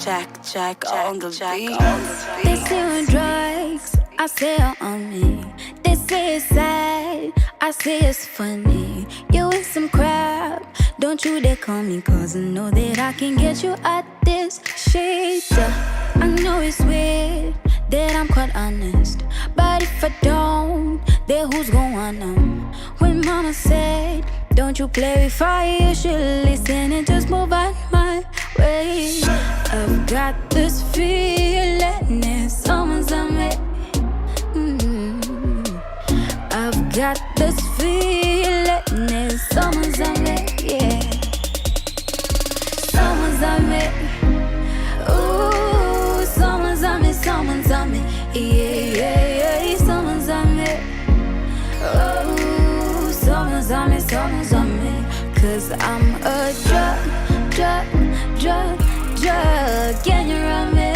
Jack on the beat. They say on drugs, I say on me. They say it's sad, I say it's funny. You in some crap, don't you dare call me, cause I know that I can get you out this shit. I know it's weird that I'm quite honest, but if I don't, then who's gonna know? When mama said, don't you play with fire, you should listen and just move out my way. I've got this feeling that someone's on me. I've got this feeling that someone's on me, yeah. Someone's on me. Ooh, someone's on me, someone's on me. Yeah, yeah, yeah, someone's on me. Oh, someone's on me, someone's on me. Cause I'm a drug, and you're on me.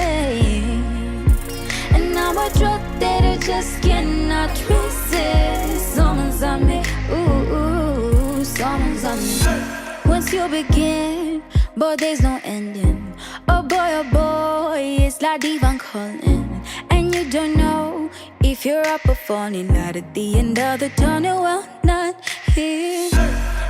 And I'm a drug that I just cannot resist. Someone's on me, ooh, someone's on me. Once you begin, boy, there's no ending. Oh boy, it's like divine calling. And you don't know if you're up or falling. Light at the end of the tunnel, well, not here.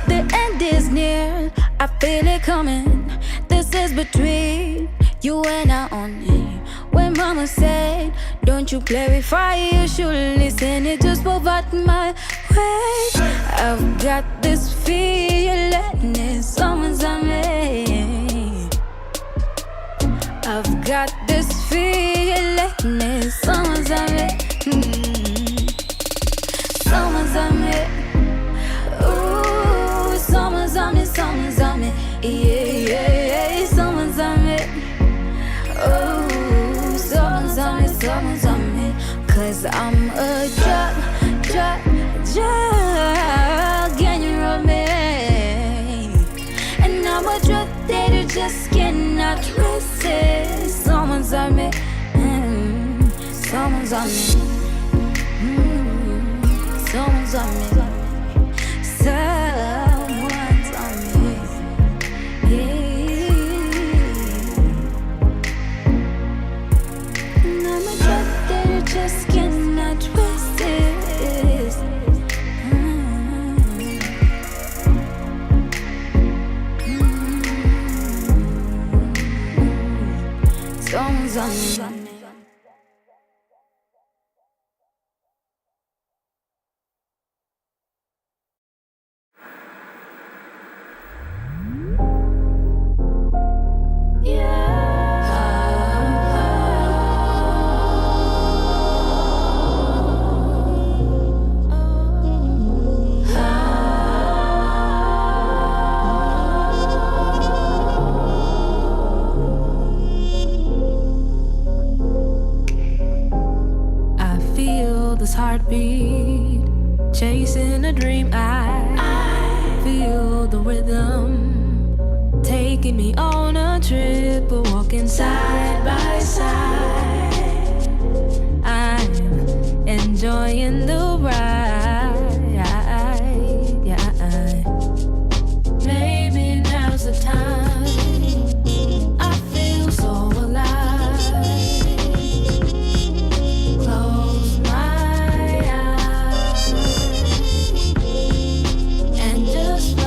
The end is near, I feel it coming. This is between you and I only. When mama said, don't you play with fire, you should listen, it just move out my way. I've got this feeling that someone's on me. I've got this feeling that someone's on me. Someone's on me. Ooh, someone's on me, someone's on me. Yeah, yeah, yeah, someone's on me. Oh, someone's on me, someone's on me. Cause I'm a drug, and you're on me. And I'm a drug that you just cannot resist. Someone's on me, someone's on me. Someone's on me. Someone's on me. Yeah. And I'm a drug that you just cannot resist. Someone's on me. Heartbeat, chasing a dream. I feel the rhythm taking me on a trip. We're walking side by side. I'm enjoying the ride. Yeah. Maybe now's the time. I feel so alive. Close my eyes and just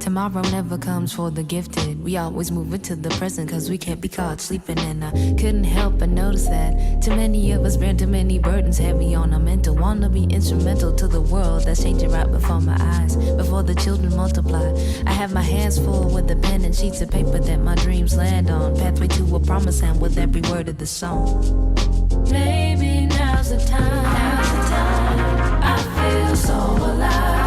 Tomorrow never comes for the gifted. We always move into the present cause we can't be caught sleeping. And I couldn't help but notice that too many of us bear too many burdens heavy on our mental. Wanna be instrumental to the world that's changing right before my eyes. Before the children multiply, I have my hands full with the pen and sheets of paper that my dreams land on. Pathway to a promised land with every word of the song. Maybe now's the time. I feel so alive.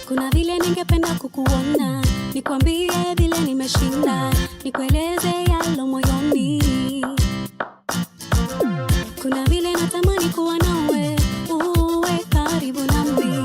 Kuna vile ningependa kukuona, nikwambie vile nimeshinda, nikueleze yalo moyoni. Kuna vile natamani kuwa nawe, uwe karibu nami,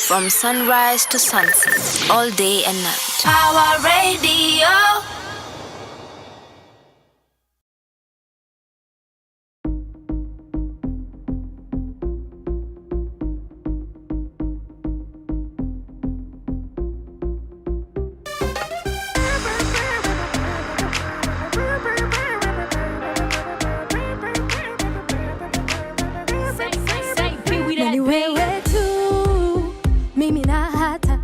From sunrise to sunset, all day and night. Pawa Radio. Nani wewe tu, mimi na hata.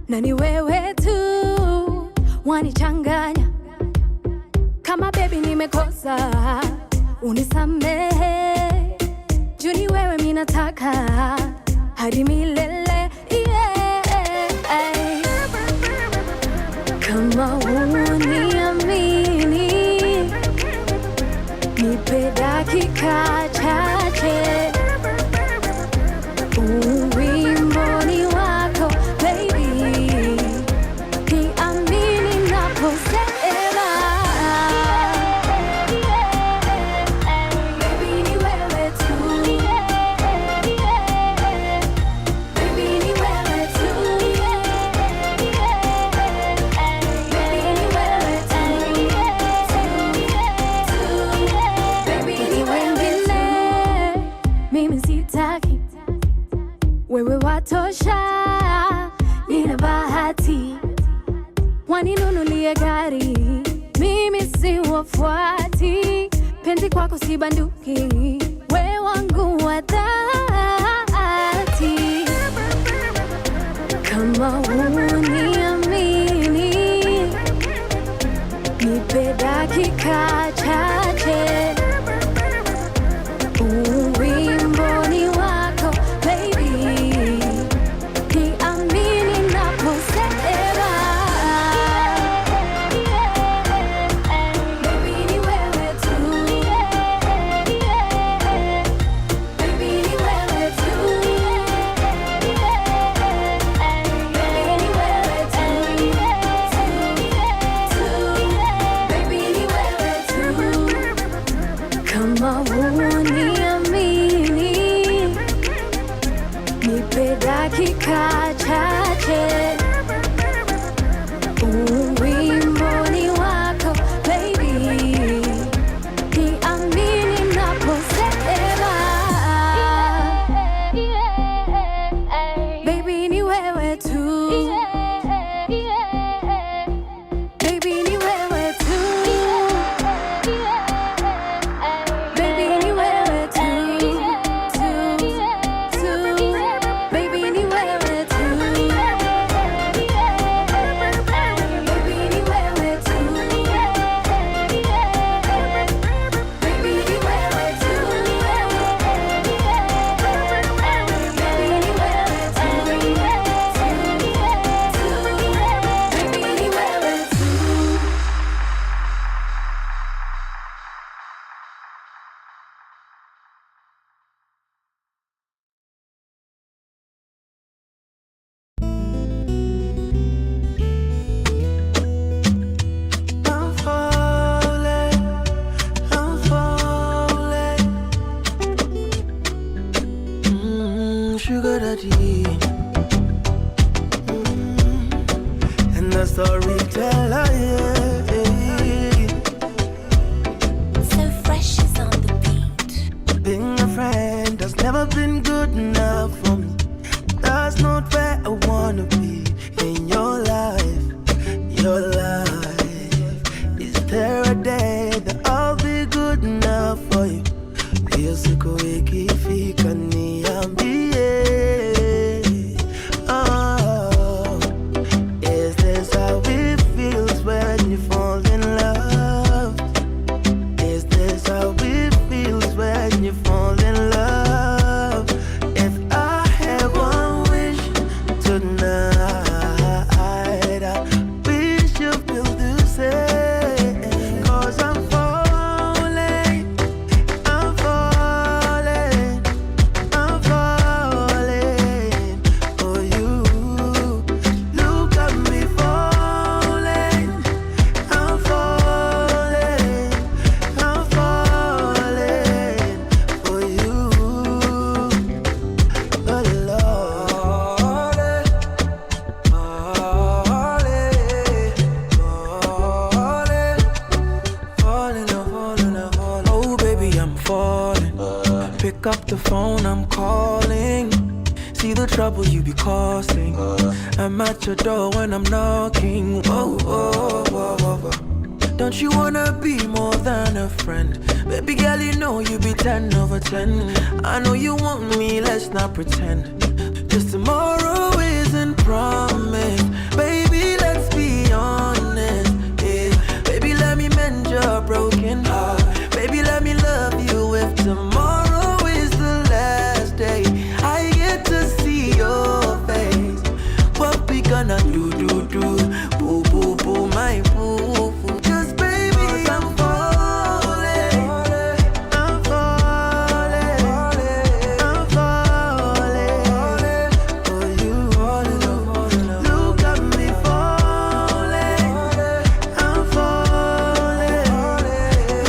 Nani wewe tu, wanichanganya. Kama baby nimekosa, unisamehe. Juni wewe mimi nataka, hadi milele. Yeah. Kama uniamini, nipe dakika chache. Uwimboni wako baby, niamini naposema. Baby ni wewe tu, baby ni wewe tu, baby ni wewe tu, baby ni wengine mimi sitaki. Wewe watosha, nina bahati. Waninunulie gari, mimi si wafuati. Penzi kwako si banduki, wewe wangu wa dhati. Kama uniamini, nipe dakika chache. Uwimboni wako baby, niamini naposema. Baby ni wewe tu, baby ni wewe tu, baby ni wewe tu, baby ni wewe tu. Kama uniamini, nipe dakika chache. Uwimboni wako baby, niamini naposema. Baby ni wewe tu, baby ni wewe tu, baby ni wewe tu, baby ni wewe tu, baby ni wewe tu, baby ni wewe tu, I'm falling. Sugar daddy. And the storyteller, yeah. So fresh is on the beat. Being a friend has never been good enough for me. That's not where I wanna be in your life. Your life. Is there a day that I'll be good enough for you? Hiyo siku ikifika niambie. Oh, is this how it feels when you fall in love? Is this how it feels when you fall in love? If I have one wish tonight, I wish you feel the same. 'Cause I'm falling, I'm falling. Pick up the phone, I'm calling. See the trouble you be causing. I'm at your door when I'm knocking. Whoa, whoa, whoa, whoa, whoa. Don't you wanna be more than a friend? Baby girl, you know you be 10 over 10. I know you want me, let's not pretend. Just tomorrow isn't promised. Baby, let's be honest. Yeah. Baby, let me mend your broken heart. Baby, let me love you if tomorrow is the last day I get to see your face. What we gonna do, boo, boo, boo, my boo, boo. Just baby, I'm falling. I'm falling. I'm falling for you. Look at me falling. I'm falling.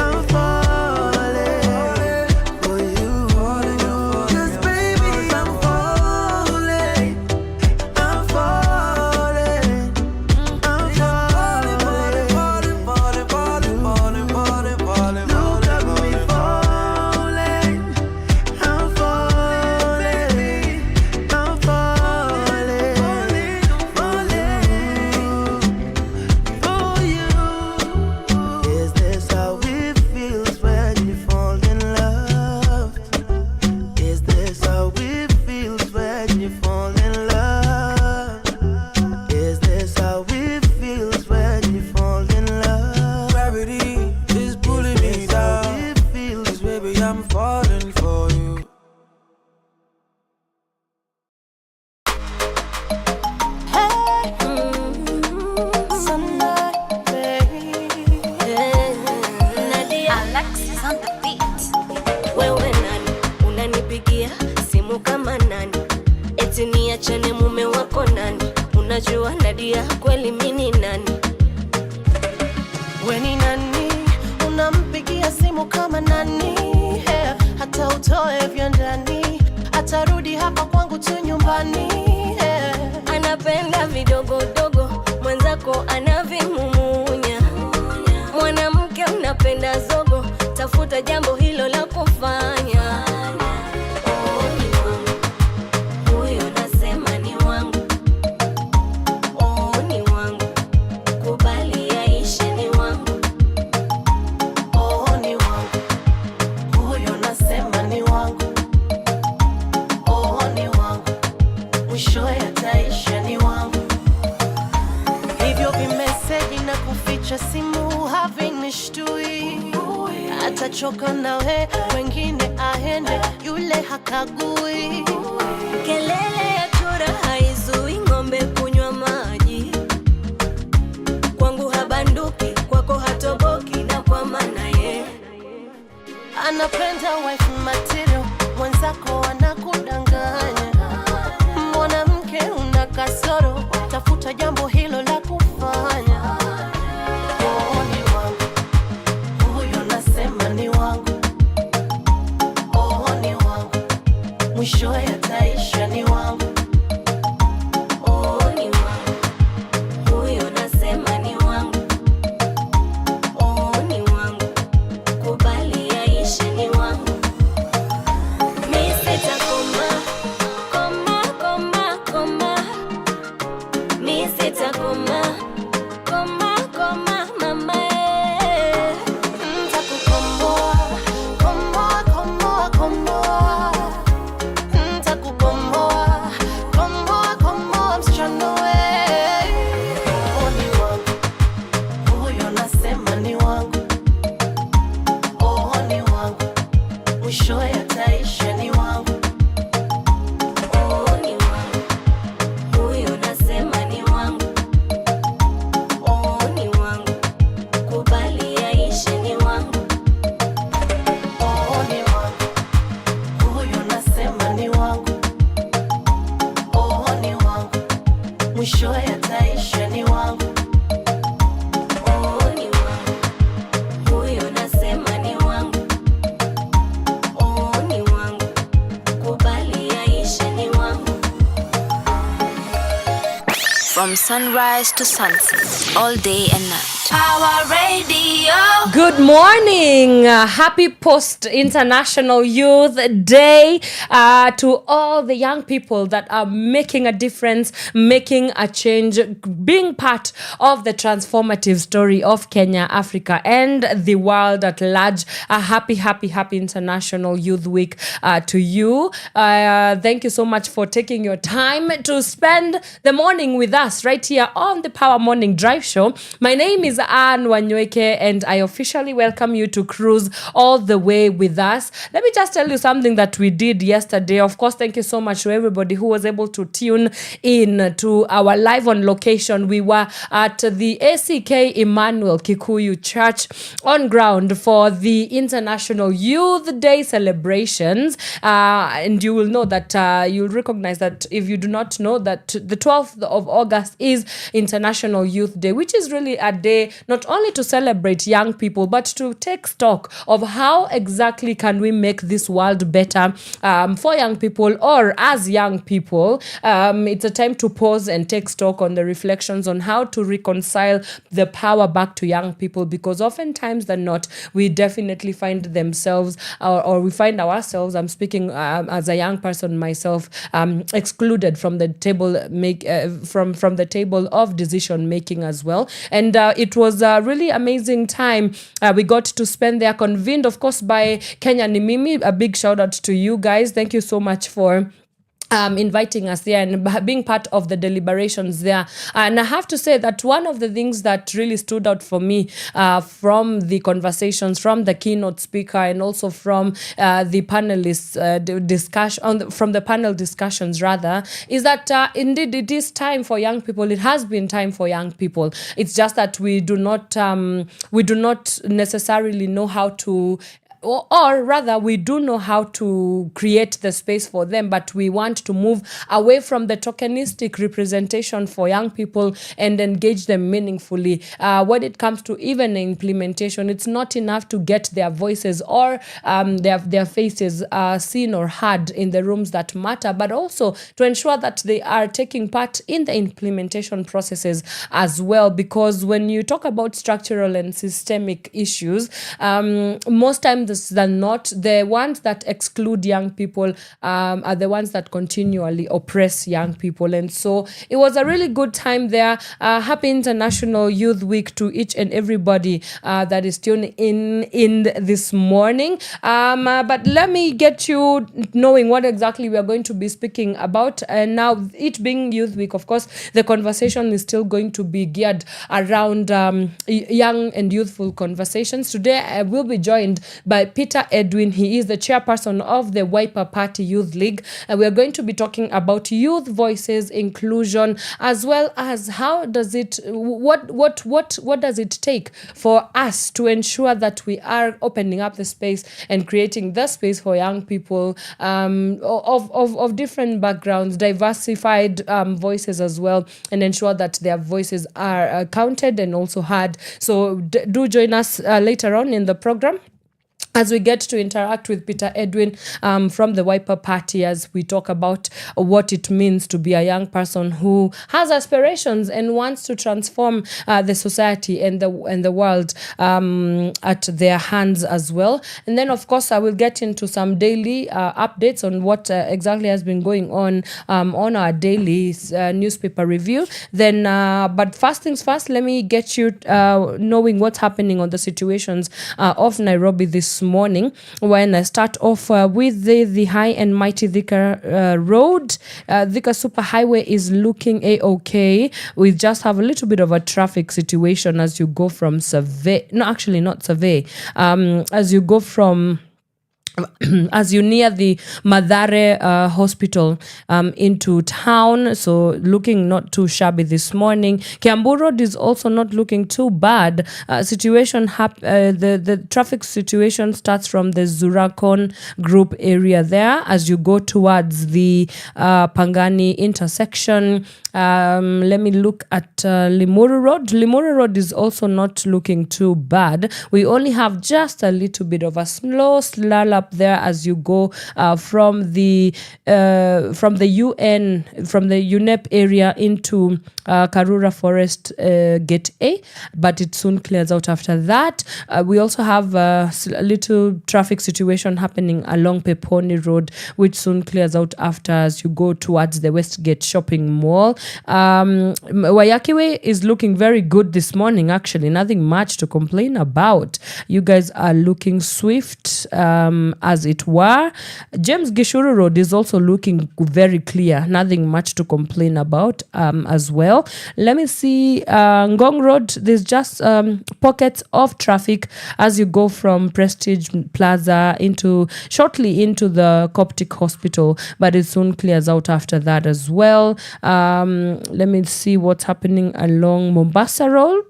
I'm falling for you. Just baby, I'm falling. I'm falling. I'm falling. Look at me falling. I'm falling. I'm falling for you. Is this how it feels when you fall in love? Is this how it feels when you fall in love? Is this how it feels when you fall in love? Gravity is pulling me down. It feels, baby, I'm falling for you. Alexis on the beat. Wewe nani unanipigia simu kama nani? Eti niachane mume wako nani? Unajua Nadia kweli mimi nani? We ni nani? Unampigia simu kama nani? Hata utoe vya ndani, atarudi hapa kwangu tu nyumbani. Anapenda vidogodogo, mwenzako anavimumunya. Mwanamke unapenda zogo, tafuta jambo hilo la kufanya. Oh, ni wangu, huyo nasema ni wangu. Oh, ni wangu, kubali yaishe ni wangu. Oh, ni wangu, huyo nasema ni wangu. Oh, ni wangu, mwisho yataisha ni wangu. Hivyo vimeseji na kuficha simu havinishtui. Atachoka nawe, wengine aende, yule hakagui. Kelele ya chura haizui ng'ombe kunywa maji. Kwangu habanduki, kwako hatoboki, na kwa maana ye Anapenda wife material, mwenzako anakudanganya. Mwanamke una kasoro, tafuta jambo hilo la kufanya. Oh, ni wangu, huyo nasema ni wangu. Oh, ni wangu, mwisho yataisha ni wangu. oh, ni wangu, huyo nasema ni wangu. Oh, ni wangu, kubali yaishe ni wangu. Mi sitakoma, koma, koma, koma. Mi sitakoma, koma, koma, mama. Ntakukomboa, komboa, komboa, komboa. Ntakukomboa, komboa, komboa, msichana we. Oh, ni wangu, huyo nasema ni wangu. Oh, ni wangu, mwisho yataisha ni wangu. Oh, ni wangu, huyo nasema ni wangu. Oh, ni wangu, kubali yaishe ni wangu. Oh, ni wangu, huyo nasema ni wangu. Oh, ni wangu, mwisho yataisha ni wangu. Oh, ni wangu, huyo nasema ni wangu. Oh, ni wangu, From sunrise to sunset, all day and night. Power Radio. Good morning. Happy Post-International Youth Day to all the young people that are making a difference, making a change, being part of the transformative story of Kenya, Africa, and the world at large. A happy International Youth Week to you. Thank you so much for taking your time to spend the morning with us right here on the Power Morning Drive Show. My name is Wanyoike, and I officially welcome you to cruise all the way with us. Let me just tell you something that we did yesterday. Of course, thank you so much to everybody who was able to tune in to our live on location. We were at the ACK Emmanuel Kikuyu Church on ground for the International Youth Day celebrations. And you will know that, you'll recognize that if you do not know that the 12th of August is International Youth Day, which is really a day not only to celebrate young people, but to take stock of how exactly can we make this world better for young people or as young people. It's a time to pause and take stock on the reflections on how to reconcile the power back to young people, because oftentimes than not, we definitely find themselves or we find ourselves, I'm speaking as a young person myself, excluded from the table from the table of decision making as well. And it was a really amazing time we got to spend there, convened of course by Kenya Nimimi. A big shout out to you guys. Thank you so much for inviting us there and being part of the deliberations there. And I have to say that one of the things that really stood out for me from the conversations, from the keynote speaker, and also from the panelists from the panel discussions rather, is that indeed it is time for young people. It has been time for young people. It's just that we do not necessarily know how to, or rather we do know how to create the space for them, but we want to move away from the tokenistic representation for young people and engage them meaningfully. When it comes to even implementation, it's not enough to get their voices or their faces seen or heard in the rooms that matter, but also to ensure that they are taking part in the implementation processes as well. Because when you talk about structural and systemic issues, most times than not, the ones that exclude young people are the ones that continually oppress young people. And so it was a really good time there. Happy International Youth Week to each and everybody that is tuning in this morning. But let me get you knowing what exactly we are going to be speaking about. And now, it being Youth Week, of course, the conversation is still going to be geared around young and youthful conversations. Today, I will be joined by Peter Edwin. He is the chairperson of the Wiper Party Youth League. And we are going to be talking about youth voices, inclusion, as well as how does it, what does it take for us to ensure that we are opening up the space and creating the space for young people of different backgrounds, diversified voices as well, and ensure that their voices are counted and also heard. So do join us later on in the program as we get to interact with Peter Edwin from the Wiper Party, as we talk about what it means to be a young person who has aspirations and wants to transform the society and the world at their hands as well. And then, of course, I will get into some daily updates on what exactly has been going on our daily newspaper review. Then, but first things first, let me get you knowing what's happening on the situations of Nairobi this morning, when I start off with the high and mighty Thika road. Thika Superhighway is looking a-okay. We just have a little bit of a traffic situation as you go from Survey. No, actually not Survey. As you go from as you near the Mathare hospital into town. So looking not too shabby this morning. Kiambu Road is also not looking too bad. The traffic situation starts from the Zurakon group area there as you go towards the Pangani intersection. Let me look at Limuru Road. Limuru Road is also not looking too bad. We only have just a little bit of a slow slala up there as you go from the UNEP area into Karura Forest Gate A, but it soon clears out after that. We also have a little traffic situation happening along Peponi Road, which soon clears out after as you go towards the Westgate Shopping Mall. Wanyoike Way is looking very good this morning, actually. Nothing much to complain about. You guys are looking swift, as it were. James Gishuru Road is also looking very clear. Nothing much to complain about as well. Let me see. Ngong Road, there's just pockets of traffic as you go from Prestige Plaza shortly into the Coptic Hospital, but it soon clears out after that as well. Let me see what's happening along Mombasa Road.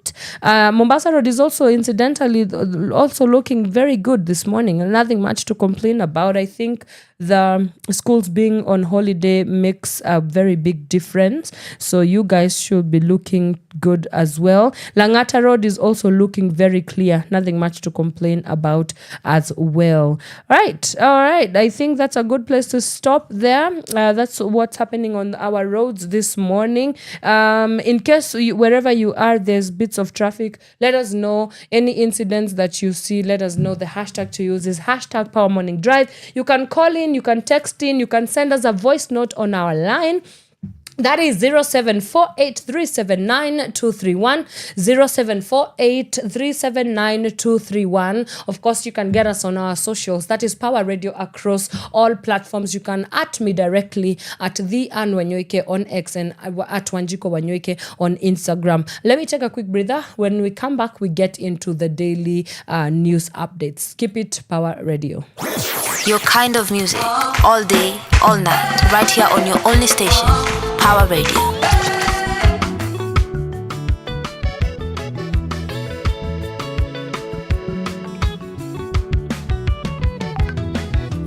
Mombasa Road is also incidentally also looking very good this morning, and nothing much to complain about. I think the schools being on holiday makes a very big difference, so you guys should be looking good as well. Langata Road is also looking very clear. Nothing much to complain about as well. All right. I think that's a good place to stop there. That's what's happening on our roads this morning. In case wherever you are, there's bits of traffic, let us know. Any incidents that you see, let us know. The hashtag to use is hashtag Power Morning Drive. You can call in, you can text in, you can send us a voice note on our line. That is 0748379231, 0748379231. Of course, you can get us on our socials. That is Power Radio across all platforms. You can at me directly at the Wanyoike on X and at Wanjiko Wanyoike on Instagram. Let me take a quick breather. When we come back, we get into the daily news updates. Keep it Power Radio. Your kind of music, all day, all night, right here on your only station, Power Radio.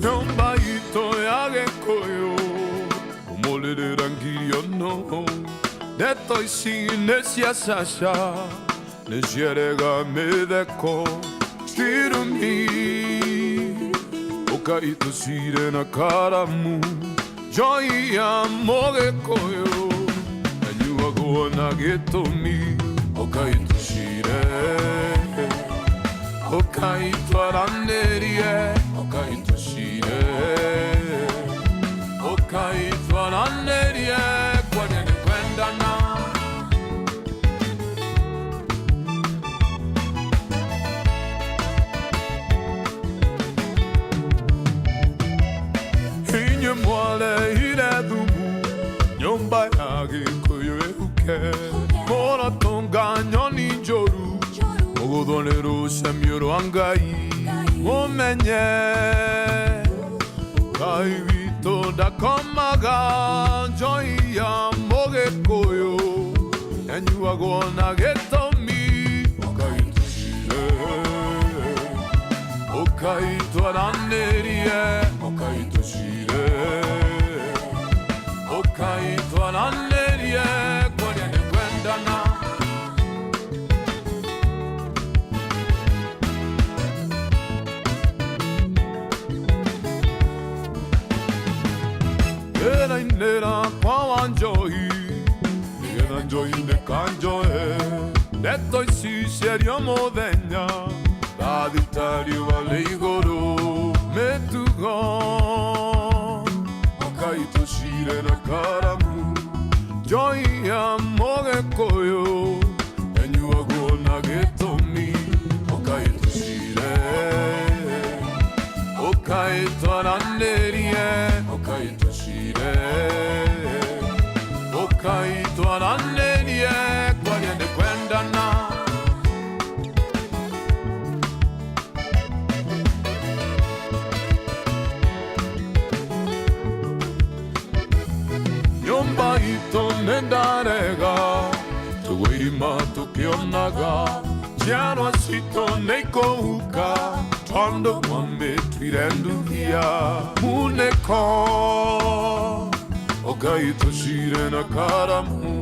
Nyumba ito yage koyo, umolele rangi yono, deto isi nesia sasha, nesierega medeko, tirumi. Ito sirena karamu joy amore koyo and you are gonna get to me. Ito sire ito aranderie ito sire ito aranderie kwanye kwenda na mwale ile dumu nyumba yage koyo euke mora tonga nyoni joru ogodonero semioro angai omenye kai vito da komaga joy ya moge koyo and you are gonna get to me. Okay to shire okay to aranderie okay to shire okay to aranderie kwanye kwenda na nera Pawa joy nera joy de canjoe detto si serio modegna da dittario vale igoro metugo okai to shire na karamu joy amore koyo and you are gonna get to me okai to shire okai to aranderie okai to okay to aranderie kwanye de kwenda na nyumba ito nendarega tuwima tukionaga jano asito neko uka tondo wame twirendu via muneko okai to shire na karamu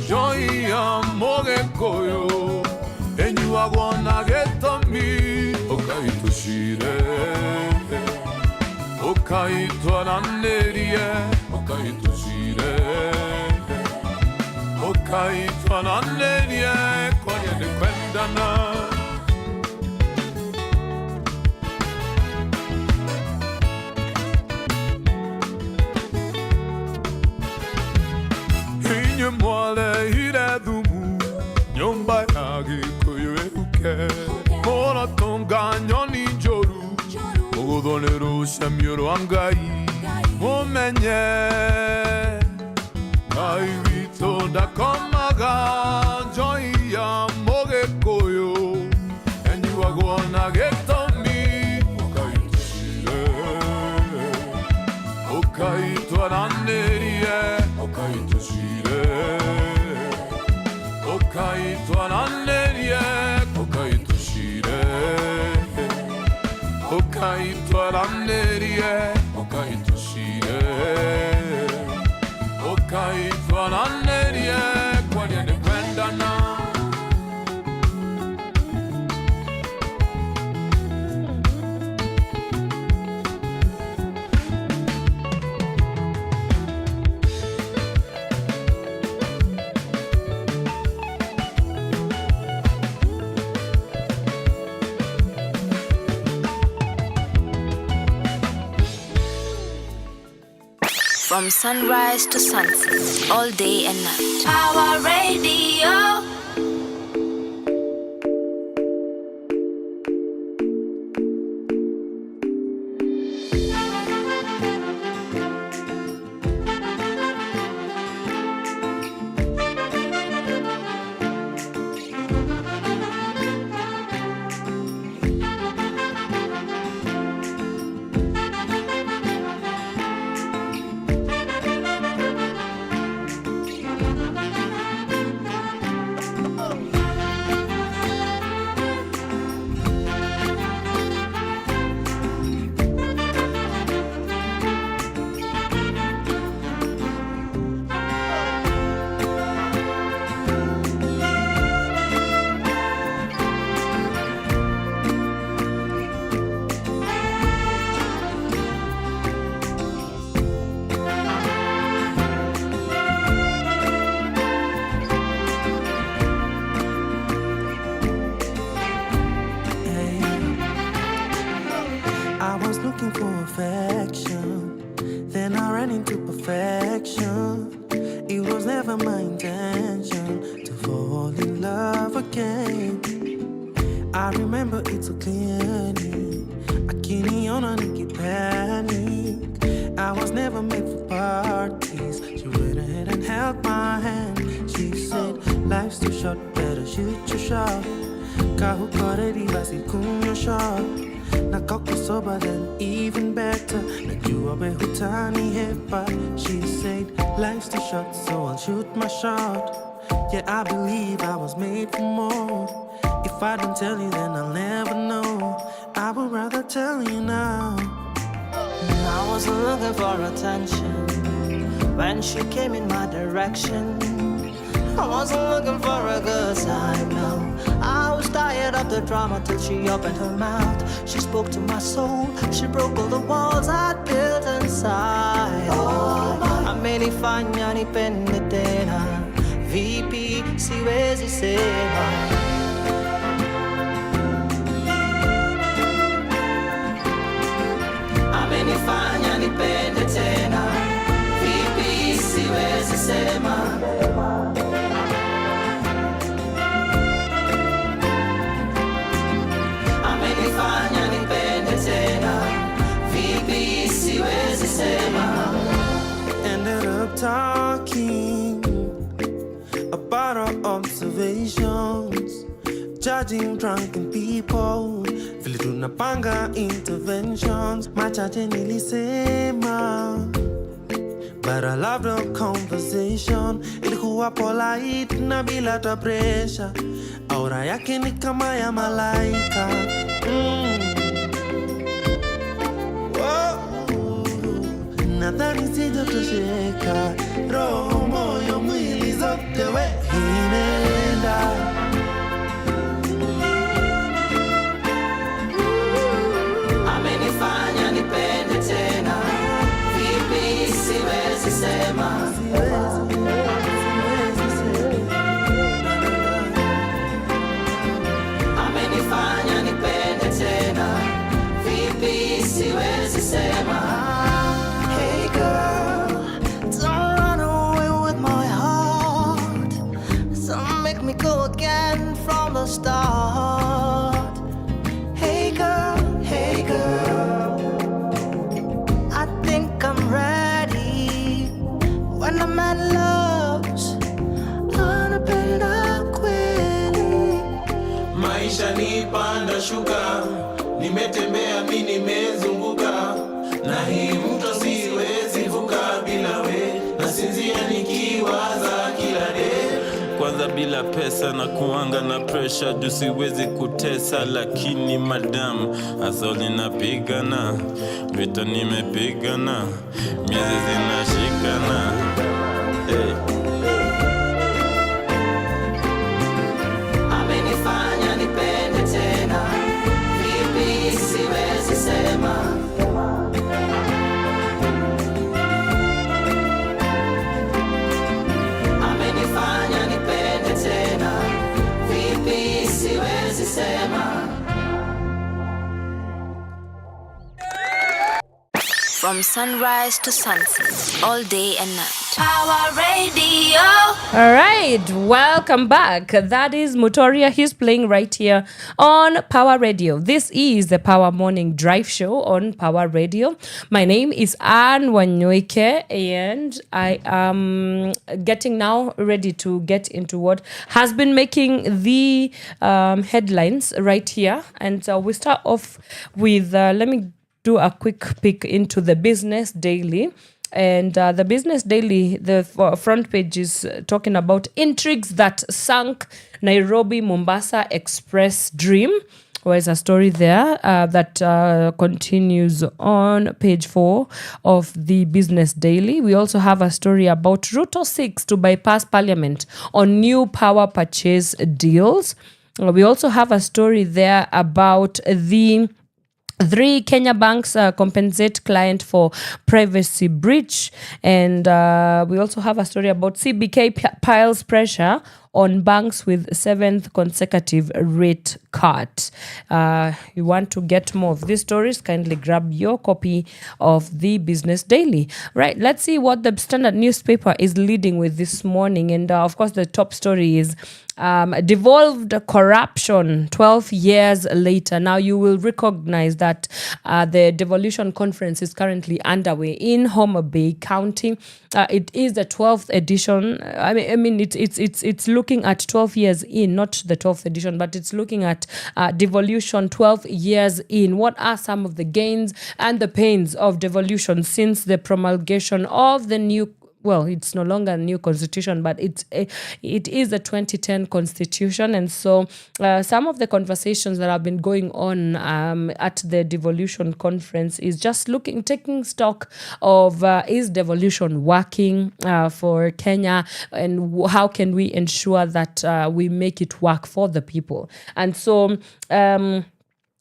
joy amore koyo and you are gonna get to me okai to shire Ukaitwa na nerie, ukaitwa shire. Ukaitwa na nerie, kwenye ni kwendana. Inye mwale hire dhumu, nyumba ya Gikuyu eruke. Mora tonga nyoni njoru, Mugudhonero semioro angai. Mumenye, Ngai wito ndakomaga, Joy ya Mogekuyu, enyu agwana getomi. Ukaitwa shire, ukaitwa na nerie, ukaitwa shire. Ukaitwa na nerie, ukaitwa shire. Ukaitwa na nerie, ukaitwa shire. Ukaitwa na nerie, kwenye ni kwendana. From sunrise to sunset, all day and night. Power Radio. I remember it so clearly. Akiniona nikipanic. I was never made for parties. She went ahead and held my hand. She said, life's too short, better shoot your shot. Kahukore basi kunywa shot. Nakoko sober then even better. Najua behutani hepa. She said, life's too short, so I'll shoot my shot. Yeah, I believe I was made for more. If I don't tell you, then I'll never know. I would rather tell you now. I wasn't looking for attention when she came in my direction. I wasn't looking for a good time, no. I was tired of the drama till she opened her mouth. She spoke to my soul. She broke all the walls I'd built inside. Oh, amenifanya nipende tena. Vipi siwezi sema. Amenifanya nipende tena. Vipi siwezi sema. Amenifanya nipende tena. Vipi siwezi sema. Ended up talking about our observations, judging drunken people, vile tunapanga interventions. Machache nilisema, but I loved the conversation. Ilikuwa polite na bila hata pressure. Aura yake ni kama ya malaika. Nadhani sijatosheka, roho, moyo, mwili zote we imeenda. Amenifanya nipende tena. sema. Amenifanya nipende tena, vipi siwezi sema. Hey girl, don't run away with my heart, don't make me go again from the start. Hey girl, I think I'm ready. When a man loves, anapenda kweli. Maisha ni panda shuka, nimetembea mimi nimezunguka, na hii mto siwezi vuka bila we, nasinzia nikiwaza kila day. Kwanza bila pesa na kuanga na pressure, juu siwezi kutesa, lakini madam asoli napigana, vita nimepigana, miezi zinashikana. Hey. Amenifanya nipende tena, vipi siwezi sema. Amenifanya nipende tena, vipi siwezi sema. From sunrise to sunset, all day and night. Power Radio. All right, welcome back. That is Mutoria. He's playing right here on Power Radio. This is the Power Morning Drive Show on Power Radio. My name is Wanyoike, and I am getting now ready to get into what has been making the headlines right here. And we start off with, let me do a quick peek into the Business Daily. And the Business Daily, the front page is talking about intrigues that sunk Nairobi-Mombasa Express dream. There's a story there that continues on page 4 of the Business Daily. We also have a story about Ruto seeks to bypass Parliament on new power purchase deals. We also have a story there about the 3 Kenya banks compensate client for privacy breach. And we also have a story about CBK piles pressure on banks with 7th consecutive rate cut. You want to get more of these stories, kindly grab your copy of the Business Daily. Right, let's see what the Standard newspaper is leading with this morning. And of course, the top story is devolved corruption 12 years later. Now you will recognize that the devolution conference is currently underway in Homa Bay County. It is the 12th edition. I mean, it's looking at 12 years in, not the 12th edition, but it's looking at devolution 12 years in. What are some of the gains and the pains of devolution since the promulgation of the new, well, it's no longer a new constitution, but it is a 2010 constitution. And so some of the conversations that have been going on at the devolution conference is just taking stock of is devolution working for Kenya, and how can we ensure that we make it work for the people. And so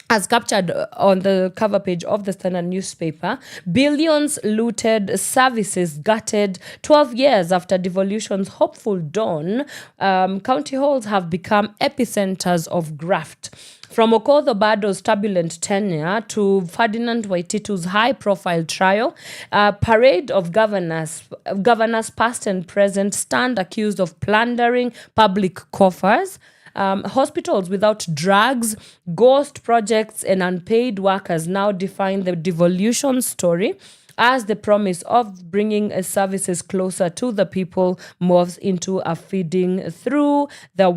as captured on the cover page of the Standard newspaper, billions looted, services gutted. 12 years after devolution's hopeful dawn, county halls have become epicenters of graft. From Okoth Obado's turbulent tenure to Ferdinand Waititu's high-profile trial, a parade of governors past and present stand accused of plundering public coffers. Hospitals without drugs, ghost projects, and unpaid workers now define the devolution story as the promise of bringing services closer to the people moves into a feeding through the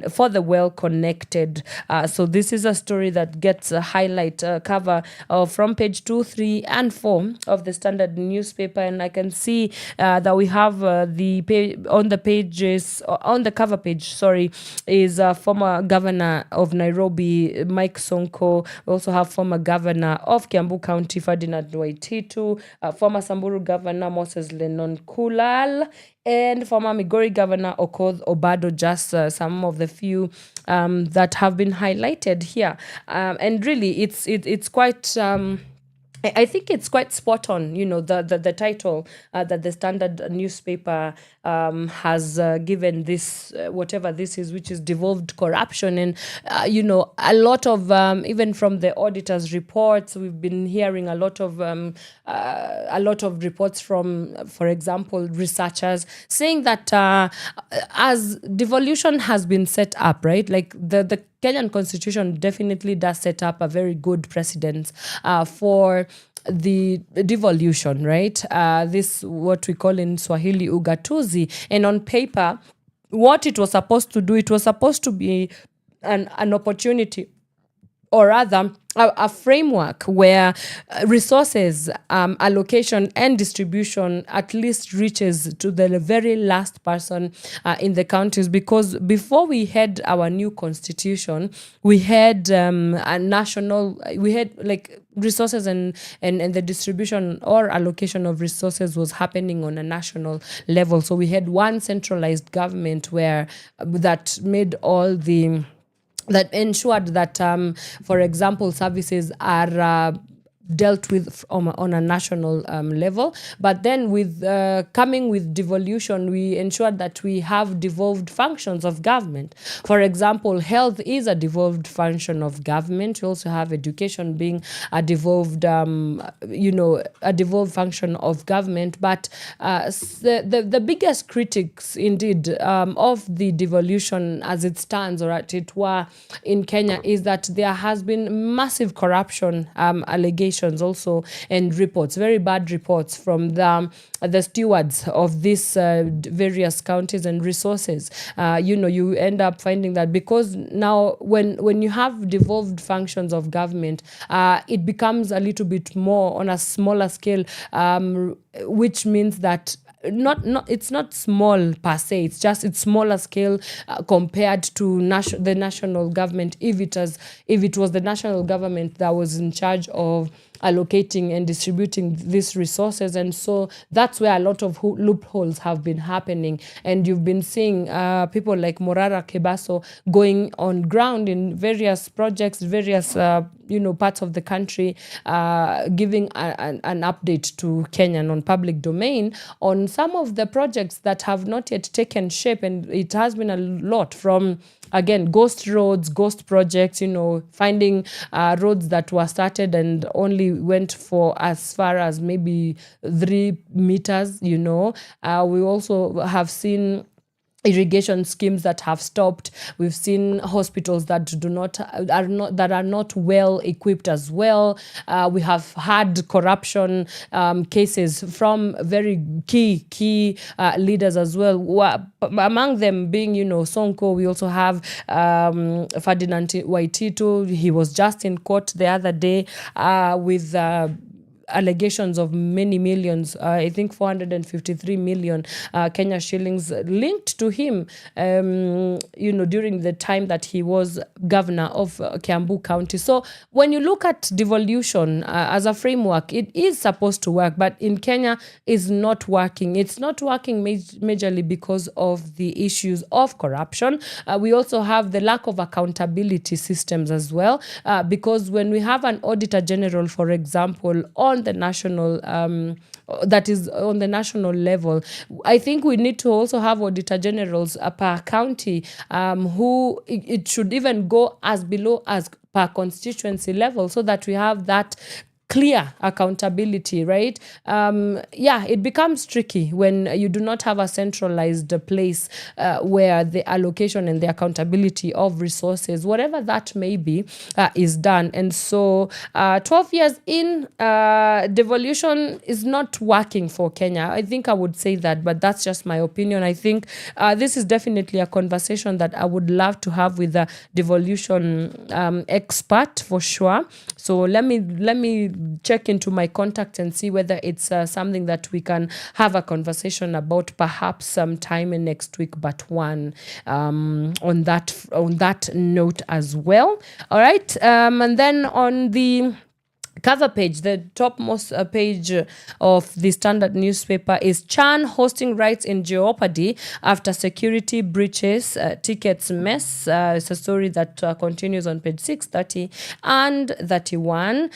for the well-connected. So this is a story that gets a highlight cover from page 2, 3, and 4 of the Standard newspaper. And I can see that we have the cover page, is former governor of Nairobi, Mike Sonko. We also have former governor of Kiambu County, Ferdinand Waititu, former Samburu governor Moses Lennon Kulal, and former Migori governor Okoth Obado, just some of the few that have been highlighted here. And really, it's quite I think it's quite spot on, the title that the Standard newspaper has given this, whatever this is, which is devolved corruption. And, a lot of, even from the auditor's reports, we've been hearing a lot of reports from, for example, researchers saying that as devolution has been set up, right, like the Kenyan constitution definitely does set up a very good precedent for the devolution, right? This, what we call in Swahili, ugatuzi. And on paper, what it was supposed to do, it was supposed to be an opportunity, or rather a framework where resources allocation and distribution at least reaches to the very last person in the counties. Because before we had our new constitution, we had like resources and the distribution or allocation of resources was happening on a national level. So we had one centralized government that made all that ensured that, for example, services are dealt with on a national level. But then with coming with devolution, we ensured that we have devolved functions of government. For example, health is a devolved function of government. We also have education being a devolved, a devolved function of government. But the biggest critics, indeed, of the devolution as it stands, or as it were, in Kenya, is that there has been massive corruption allegations also, and reports, very bad reports from the stewards of these various counties and resources. You end up finding that because now when you have devolved functions of government, it becomes a little bit more on a smaller scale, which means that it's not small per se, it's smaller scale compared to the national government, if it was the national government that was in charge of allocating and distributing these resources. And so that's where a lot of loopholes have been happening. And you've been seeing people like Morara Kebaso going on ground in various projects, various parts of the country, giving an update to Kenyan on public domain on some of the projects that have not yet taken shape. And it has been a lot from, again, ghost roads, ghost projects, finding roads that were started and only went for as far as maybe 3 meters, We also have seen irrigation schemes that have stopped. We've seen hospitals that are not well equipped as well. We have had corruption cases from very key leaders as well. Among them being, Sonko. We also have Ferdinand Waititu. He was just in court the other day with allegations of many millions, I think 453 million Kenya shillings linked to him, during the time that he was governor of Kiambu County. So when you look at devolution as a framework, it is supposed to work, but in Kenya is not working. It's not working majorly because of the issues of corruption. We also have the lack of accountability systems as well, because when we have an auditor general, for example, on the national that is on the national level, I think we need to also have auditor generals per county, who it should even go as below as per constituency level, so that we have that clear accountability, right? It becomes tricky when you do not have a centralized place where the allocation and the accountability of resources, whatever that may be, is done. And so 12 years in, devolution is not working for Kenya. I think I would say that, but that's just my opinion. I think this is definitely a conversation that I would love to have with a devolution expert for sure. So let me check into my contacts and see whether it's something that we can have a conversation about, perhaps sometime in next week, but one on that note as well. All right. And then on the cover page, the topmost page of the Standard newspaper is Chan hosting rights in jeopardy after security breaches, tickets mess. It's a story that continues on page 6, 30 and 31.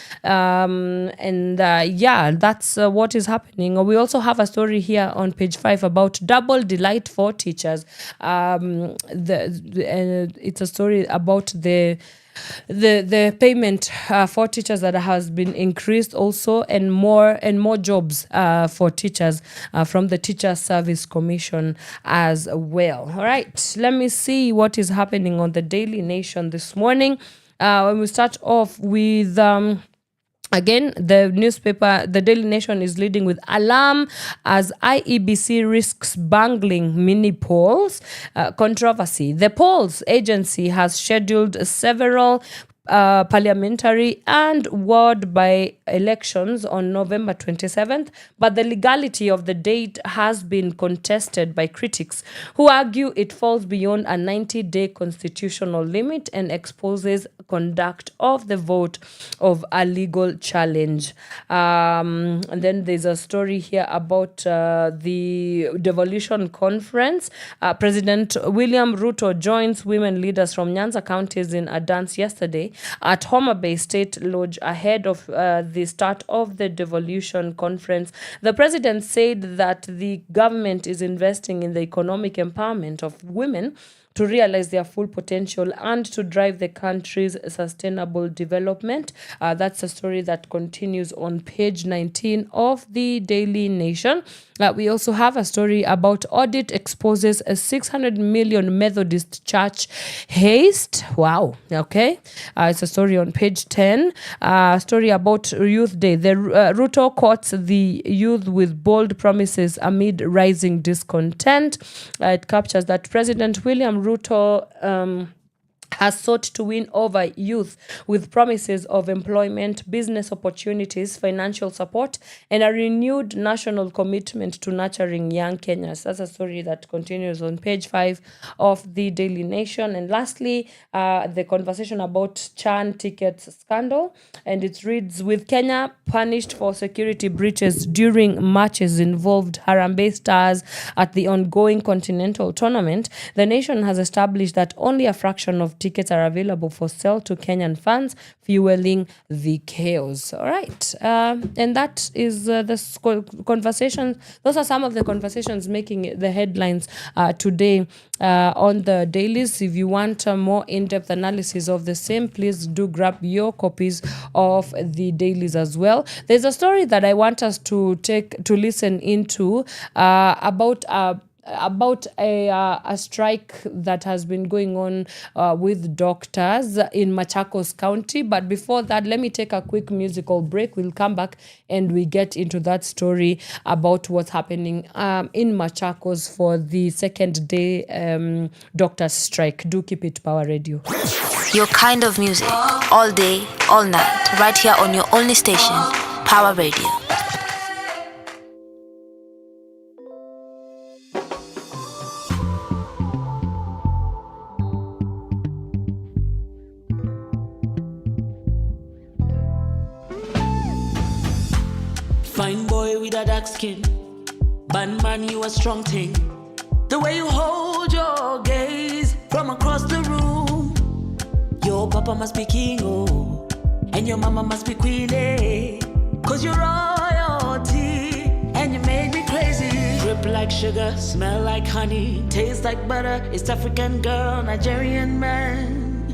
That's what is happening. We also have a story here on page 5 about double delight for teachers. It's a story about the payment for teachers that has been increased also, and more jobs for teachers from the Teacher Service Commission as well. All right, let me see what is happening on the Daily Nation this morning. When we start off with again, the newspaper, the Daily Nation, is leading with alarm as IEBC risks bungling mini polls. Controversy. The polls agency has scheduled several parliamentary and ward by elections on November 27th, but the legality of the date has been contested by critics who argue it falls beyond a 90-day constitutional limit and exposes conduct of the vote of a legal challenge. And then there's a story here about the devolution conference. President William Ruto joins women leaders from Nyanza counties in a dance yesterday at Homa Bay State Lodge ahead of the start of the devolution conference. The president said that the government is investing in the economic empowerment of women to realize their full potential and to drive the country's sustainable development. That's a story that continues on page 19 of the Daily Nation. We also have a story about audit exposes a 600 million Methodist Church heist. Wow. Okay. It's a story on page 10. Story about Youth Day. The Ruto courts the youth with bold promises amid rising discontent. It captures that President William Ruto has sought to win over youth with promises of employment, business opportunities, financial support, and a renewed national commitment to nurturing young Kenyans. That's a story that continues on page 5 of the Daily Nation. And lastly, the conversation about Chan tickets scandal. And it reads, with Kenya punished for security breaches during matches involved Harambee Stars at the ongoing Continental Tournament, the nation has established that only a fraction of tickets are available for sale to Kenyan fans, fueling the chaos. All right. And that is the conversation. Those are some of the conversations making the headlines today on the dailies. If you want a more in-depth analysis of the same, please do grab your copies of the dailies as well. There's a story that I want us to listen into about a strike that has been going on with doctors in Machakos County. But before that, let me take a quick musical break. We'll come back and we get into that story about what's happening in Machakos for the second day doctors strike. Do keep it Power Radio. Your kind of music, all day, all night, right here on your only station, Power Radio. Fine boy with a dark skin, bad man, you a strong thing. The way you hold your gaze from across the room. Your papa must be king, oh, and your mama must be queen, eh? Cause you're royalty, and you made me crazy. Drip like sugar, smell like honey, taste like butter. East African girl, Nigerian man,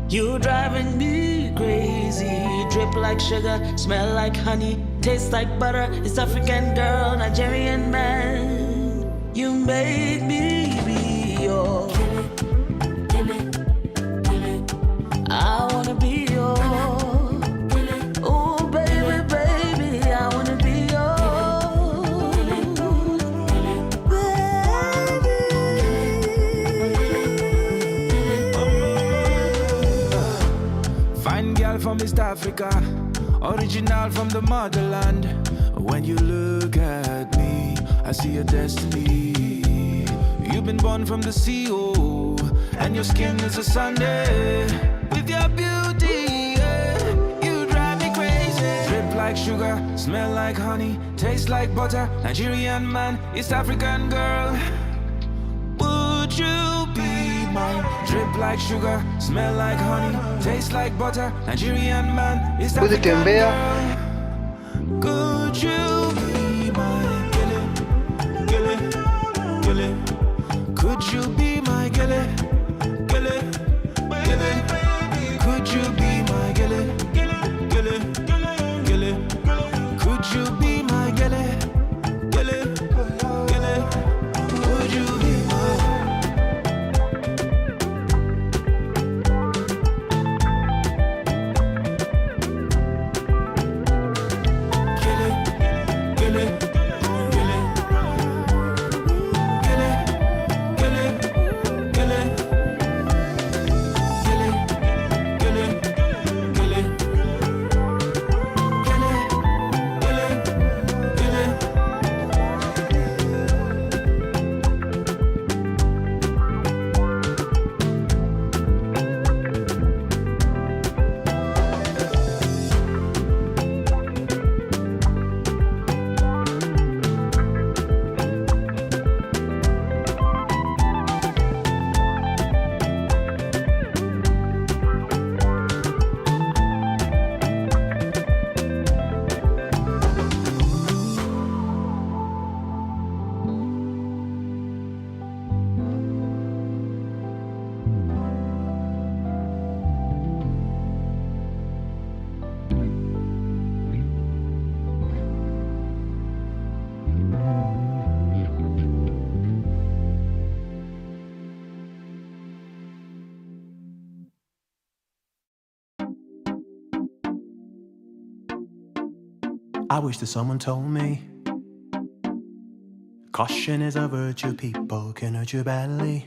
you driving me crazy. Drip like sugar, smell like honey, taste like butter. East African girl, Nigerian man, you made me be your. I wanna be your. Oh baby, baby, I wanna be your. Baby. Fine girl from East Africa, original from the motherland. When you look at me, I see your destiny. You've been born from the sea, oh, and your skin is a Sunday. With your beauty, yeah, you drive me crazy. like sugar, smell like honey, taste like butter. Nigerian man, East African girl. Would you be mine? Drip like sugar, smell like honey, taste like butter. Nigerian man, East African girl. Could you be my gilly, gilly, gilly? Could you be my gilly, gilly, gilly? Could you be my gilly, gilly, gilly? Could you be my gilly, gilly, gilly? Would you be I wish that someone told me caution is a virtue, people can hurt you badly.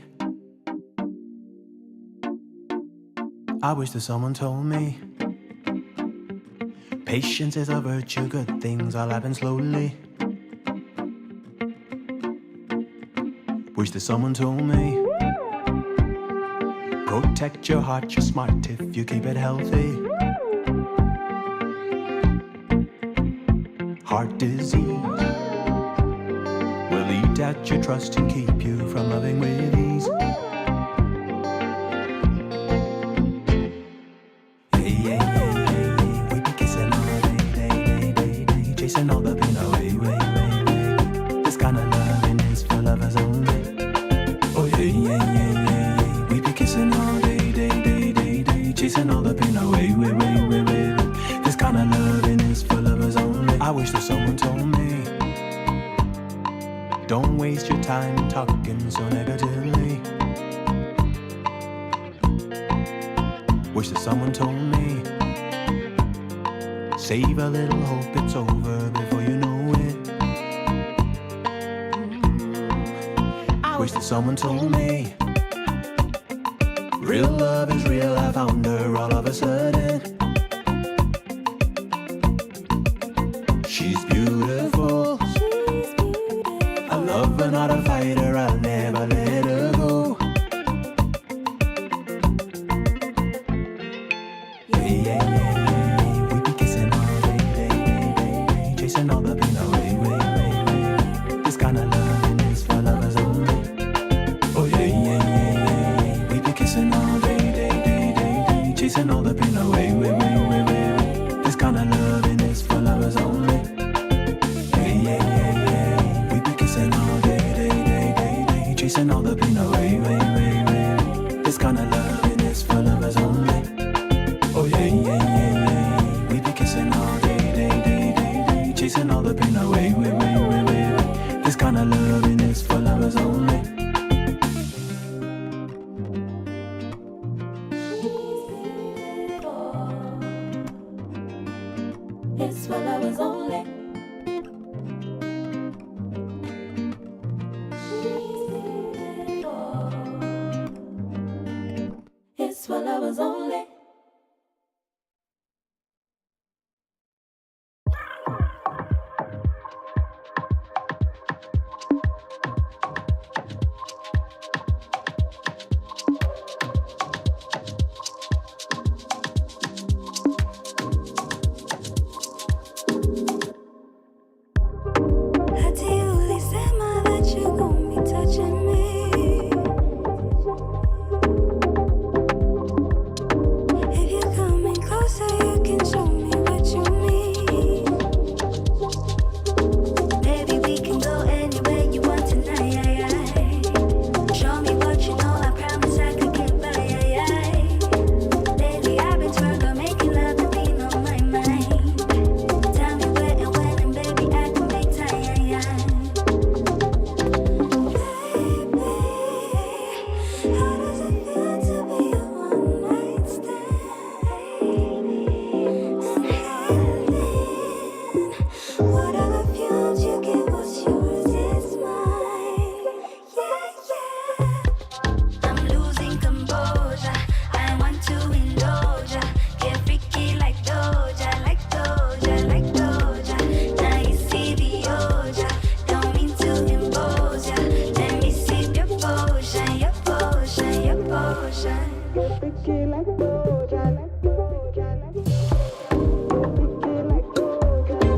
I wish that someone told me patience is a virtue, good things all happen slowly. Wish that someone told me protect your heart, you're smart if you keep it healthy. Heart disease will eat at your trust and keep you from loving with ease. Hey, hey, hey, hey, hey. We be kissing all day, day, day, day, chasing all the pain away, way, way, way. This kind of loving is for lovers only. Oh yeah, yeah, yeah, yeah, yeah. We be kissing all day, day, day, day, day, chasing all the pain away, way, way, way, way. This kind of loving is for lovers only. I wish that someone told me don't waste your time talking so negatively. Wish that someone told me save a little hope, it's over before you know it. Wish that someone told me real love is real, I found her all of a sudden. She's beautiful, a lover, not a fighter, I'll never let her go. Yeah, yeah, yeah, yeah. We be kissing all day, day, day, day, day, chasing all the pain away, way, way, way. This kind of loving is for lovers only. Oh yeah, yeah, yeah, yeah, yeah. We be kissing all day, day, day, day, day, chasing all the pain away, way, way, way, way. This kind of loving is for lovers only. Chasing all the pain away, way, way, way. This kind of loving is for lovers only. Oh yeah, yeah, yeah, yeah. We be kissing all day, day, day, day, day. Chasing all the pain away, way, way, way, way. This kind of loving is for lovers only. It's for lovers only. It's for lovers only. touching me. If you're coming closer, you can show me what you mean. Baby, we can go anywhere you want tonight. Show me what you know, I promise I could get by. Lately I've been trying making love and being on my mind. Tell me where and when, and baby, I can make time. Baby, how does it feel to be a one-night stand? And whatever fuels you give, what's yours is mine. Yeah. I'm losing composure. I want to indulge ya. Get freaky like Doja, like Doja, like Doja. Now you see the Oja. Don't mean to impose ya. Let me sip your potion, your potion, your potion. Get freaky like Doja, like Doja, like Doja.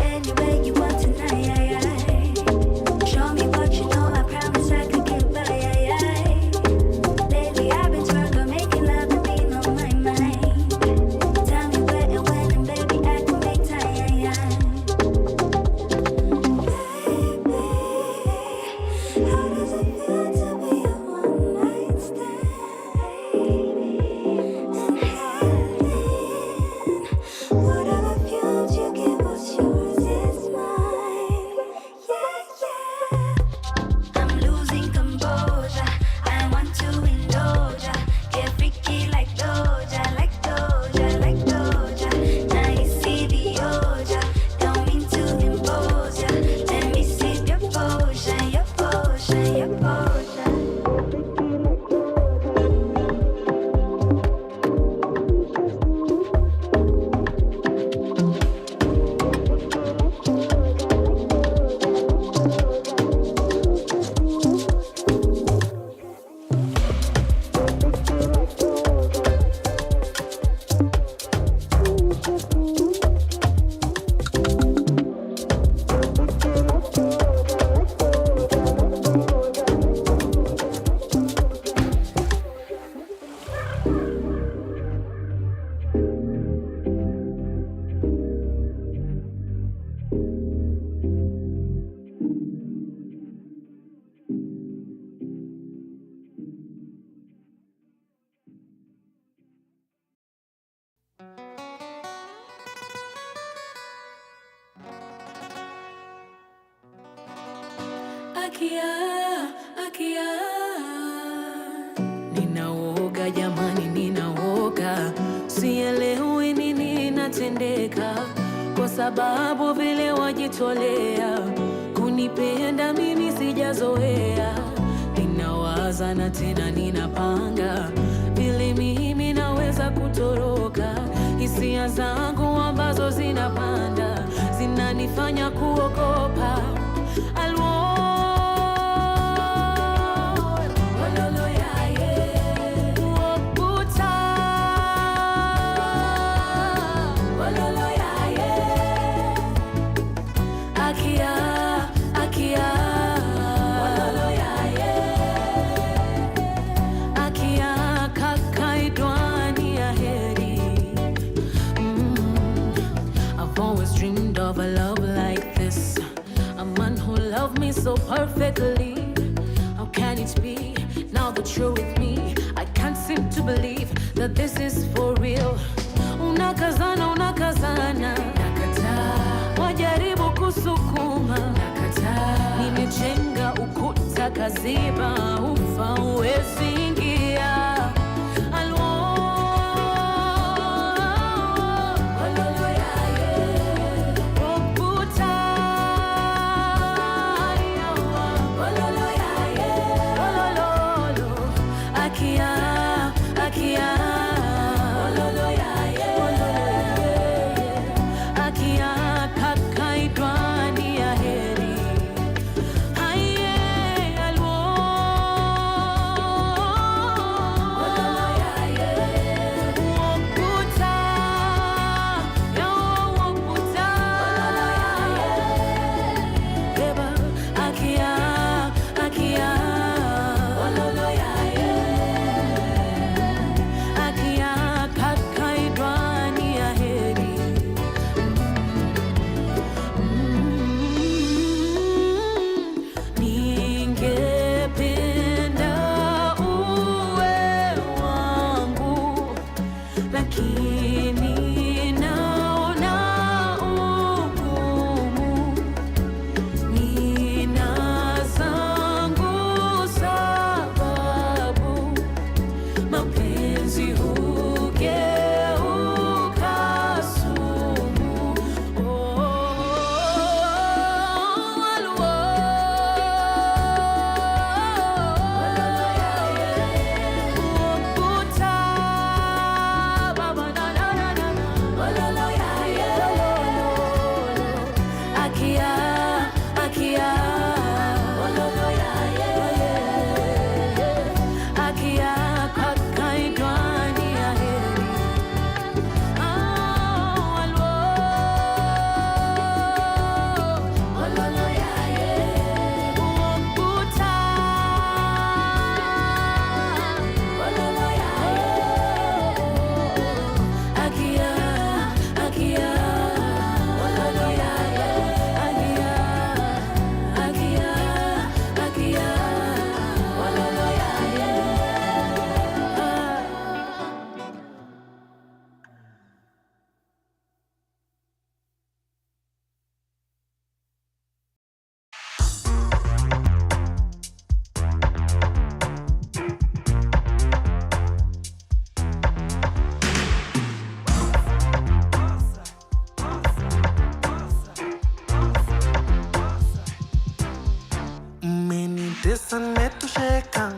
Anywhere you want tonight. Show me what you know, I promise I could get by. Lately I've been trying making love and being on my mind. Tell me where and when, and baby, I can make time. Baby, how does it feel to be a one-night stand? And whatever fuels you give, what's yours is mine. Yeah. I'm losing composure. I want to indulge ya. Get freaky like Doja, like Doja, like Doja. Now you see the Oja. Don't mean to impose ya. Let me sip your potion, your potion, your potion. Akia, Akia, ninaoga jamani, ninaoga, sielewi nini inatendeka, kwa sababu vile wajitolea kunipenda mimi sijazoea. Ninawaza na tena ninapanga vile mimi naweza kutoroka. Hisia zangu ambazo zinapanda zinanifanya kuogopa. Of a love like this, a man who loved me so perfectly. How can it be now that you're with me? I can't seem to believe that this is for real. Unakazana, unakazana, nakataa. Wajaribu kusukuma, nakataa. Nimejenga ukuta kaziba, ufa uwezi ingia. Ukuta, kutesa nimetosheka,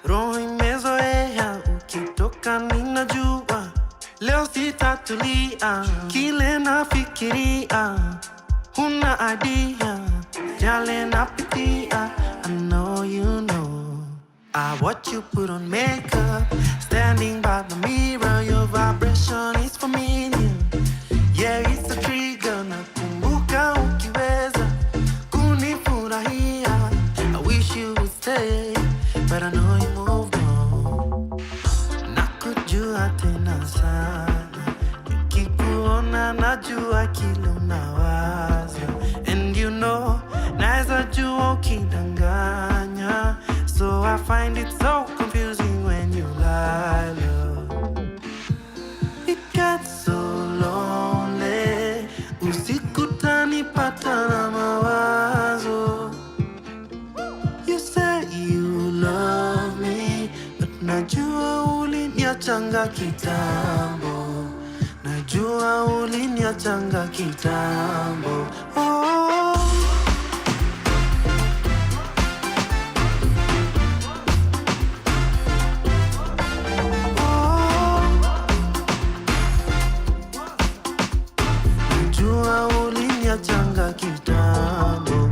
roho imezoea, ukitoka ninajua leo sitatulia. Kile nafikiria huna idea, yale napitia I know you know. I watch you put on makeup, standing by the mirror, your vibration is familiar. Yeah, it's a trigger, nakumbuka ukiweza kunifurahia. I wish you would stay, but I know you moved on. Nakujua tena sana, nikikuona najua kile unawaza. And you know, naeza jua ukidanganya. So I find it so confusing when you lie, love. It gets so lonely, usiku tanipata na mawazo. You say you love me, but najua uliniachanga kitambo. Najua uliniachanga kitambo. Oh, najua uliniachanga kitambo.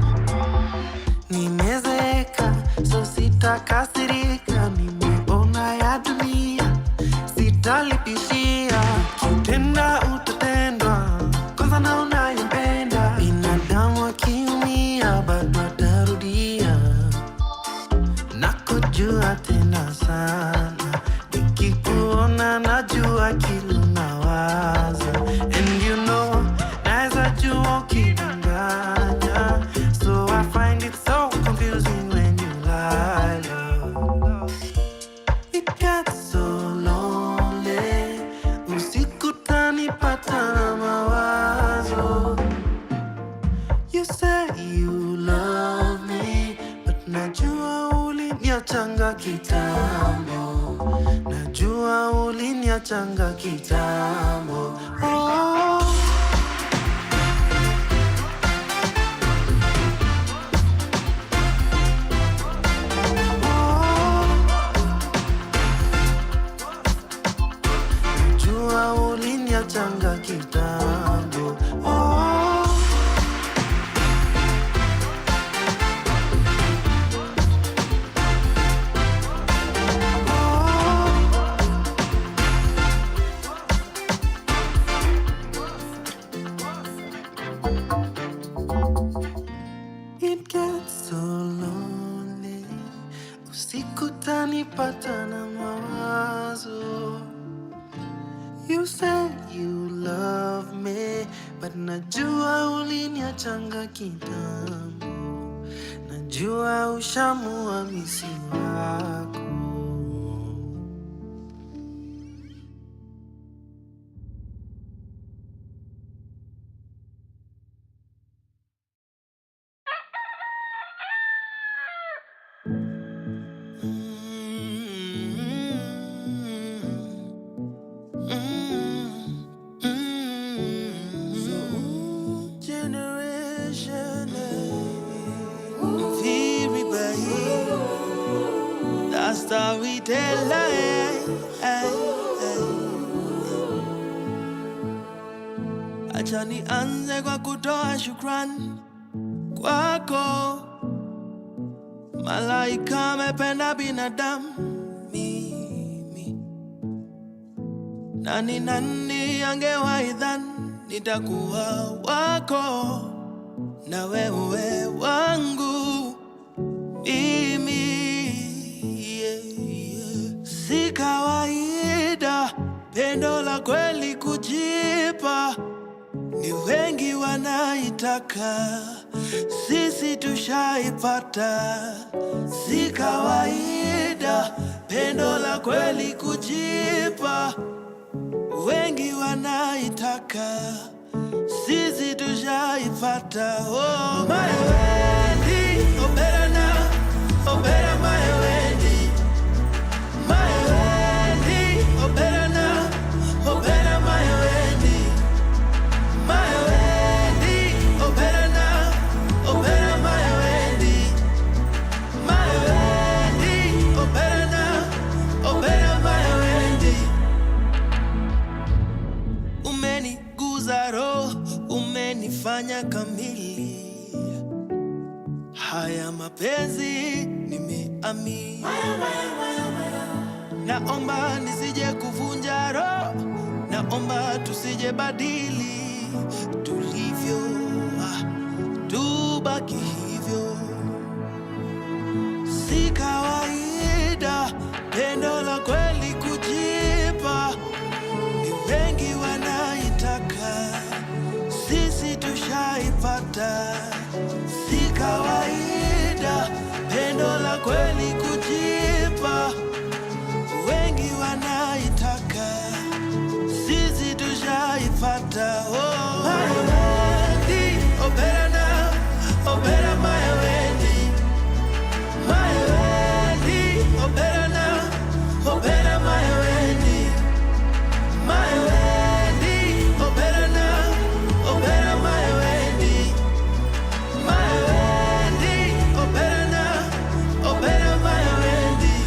Nimezeeka, so sitakasirika. Nimeona ya dunia, sitalipishia. Kitenda utatendwa, kwanza na unayempenda. Binadamu akiumia, bado atarudia. Nakujua tena sana, nikikuona najua kile unawaza. And you know, naeza jua ukidanganya. So I find it so confusing when you lie, love. It gets so lonely, usiku tanipata na mawazo. You say you love me, but najua uliniachanga kitambo. Najua uliniachanga kitambo. Oh, najua uliniachanga kitambo. Oh, it gets so lonely, usiku tanipata na mawazo. You say you love me, but najua uliniachanga kitambo. Najua ushamua misi wako. Generation Very bad. That's how we tell lie. Acha nianze kwa kutoa shukrani kwako. Malaika amependa binadamu mimi. Nani angewahi dhani nitakuwa wako na wewe wangu mimi. Si kawaida pendo la kweli kujipa, ni wengi wanaitaka, sisi tushaipata. Si kawaida pendo la kweli kujipa, wengi wanaitaka, sisi tushaipata. Oh, my Wendy, oh better now, oh better my Wendy. My Wendy, oh better now, oh better my Wendy. My Wendy, oh better now, oh better my Wendy. My haya mapenzi nimeamini. Naomba nisije kuvunja roho, naomba tusije badili tulivyo, tubaki hivyo. Si kawaida pendo la kweli kujipa, ni wengi wanaitaka, sisi tushaipata. Si kawaida pendo la kweli kujipa, wengi wanaitaka, sisi tushaipata. Oh, my Wendy, oh better now, oh better my Wendy, my Wendy, oh better now, oh better my Wendy, my Wendy, oh better now, oh better my Wendy, my Wendy, oh better now, oh better my Wendy.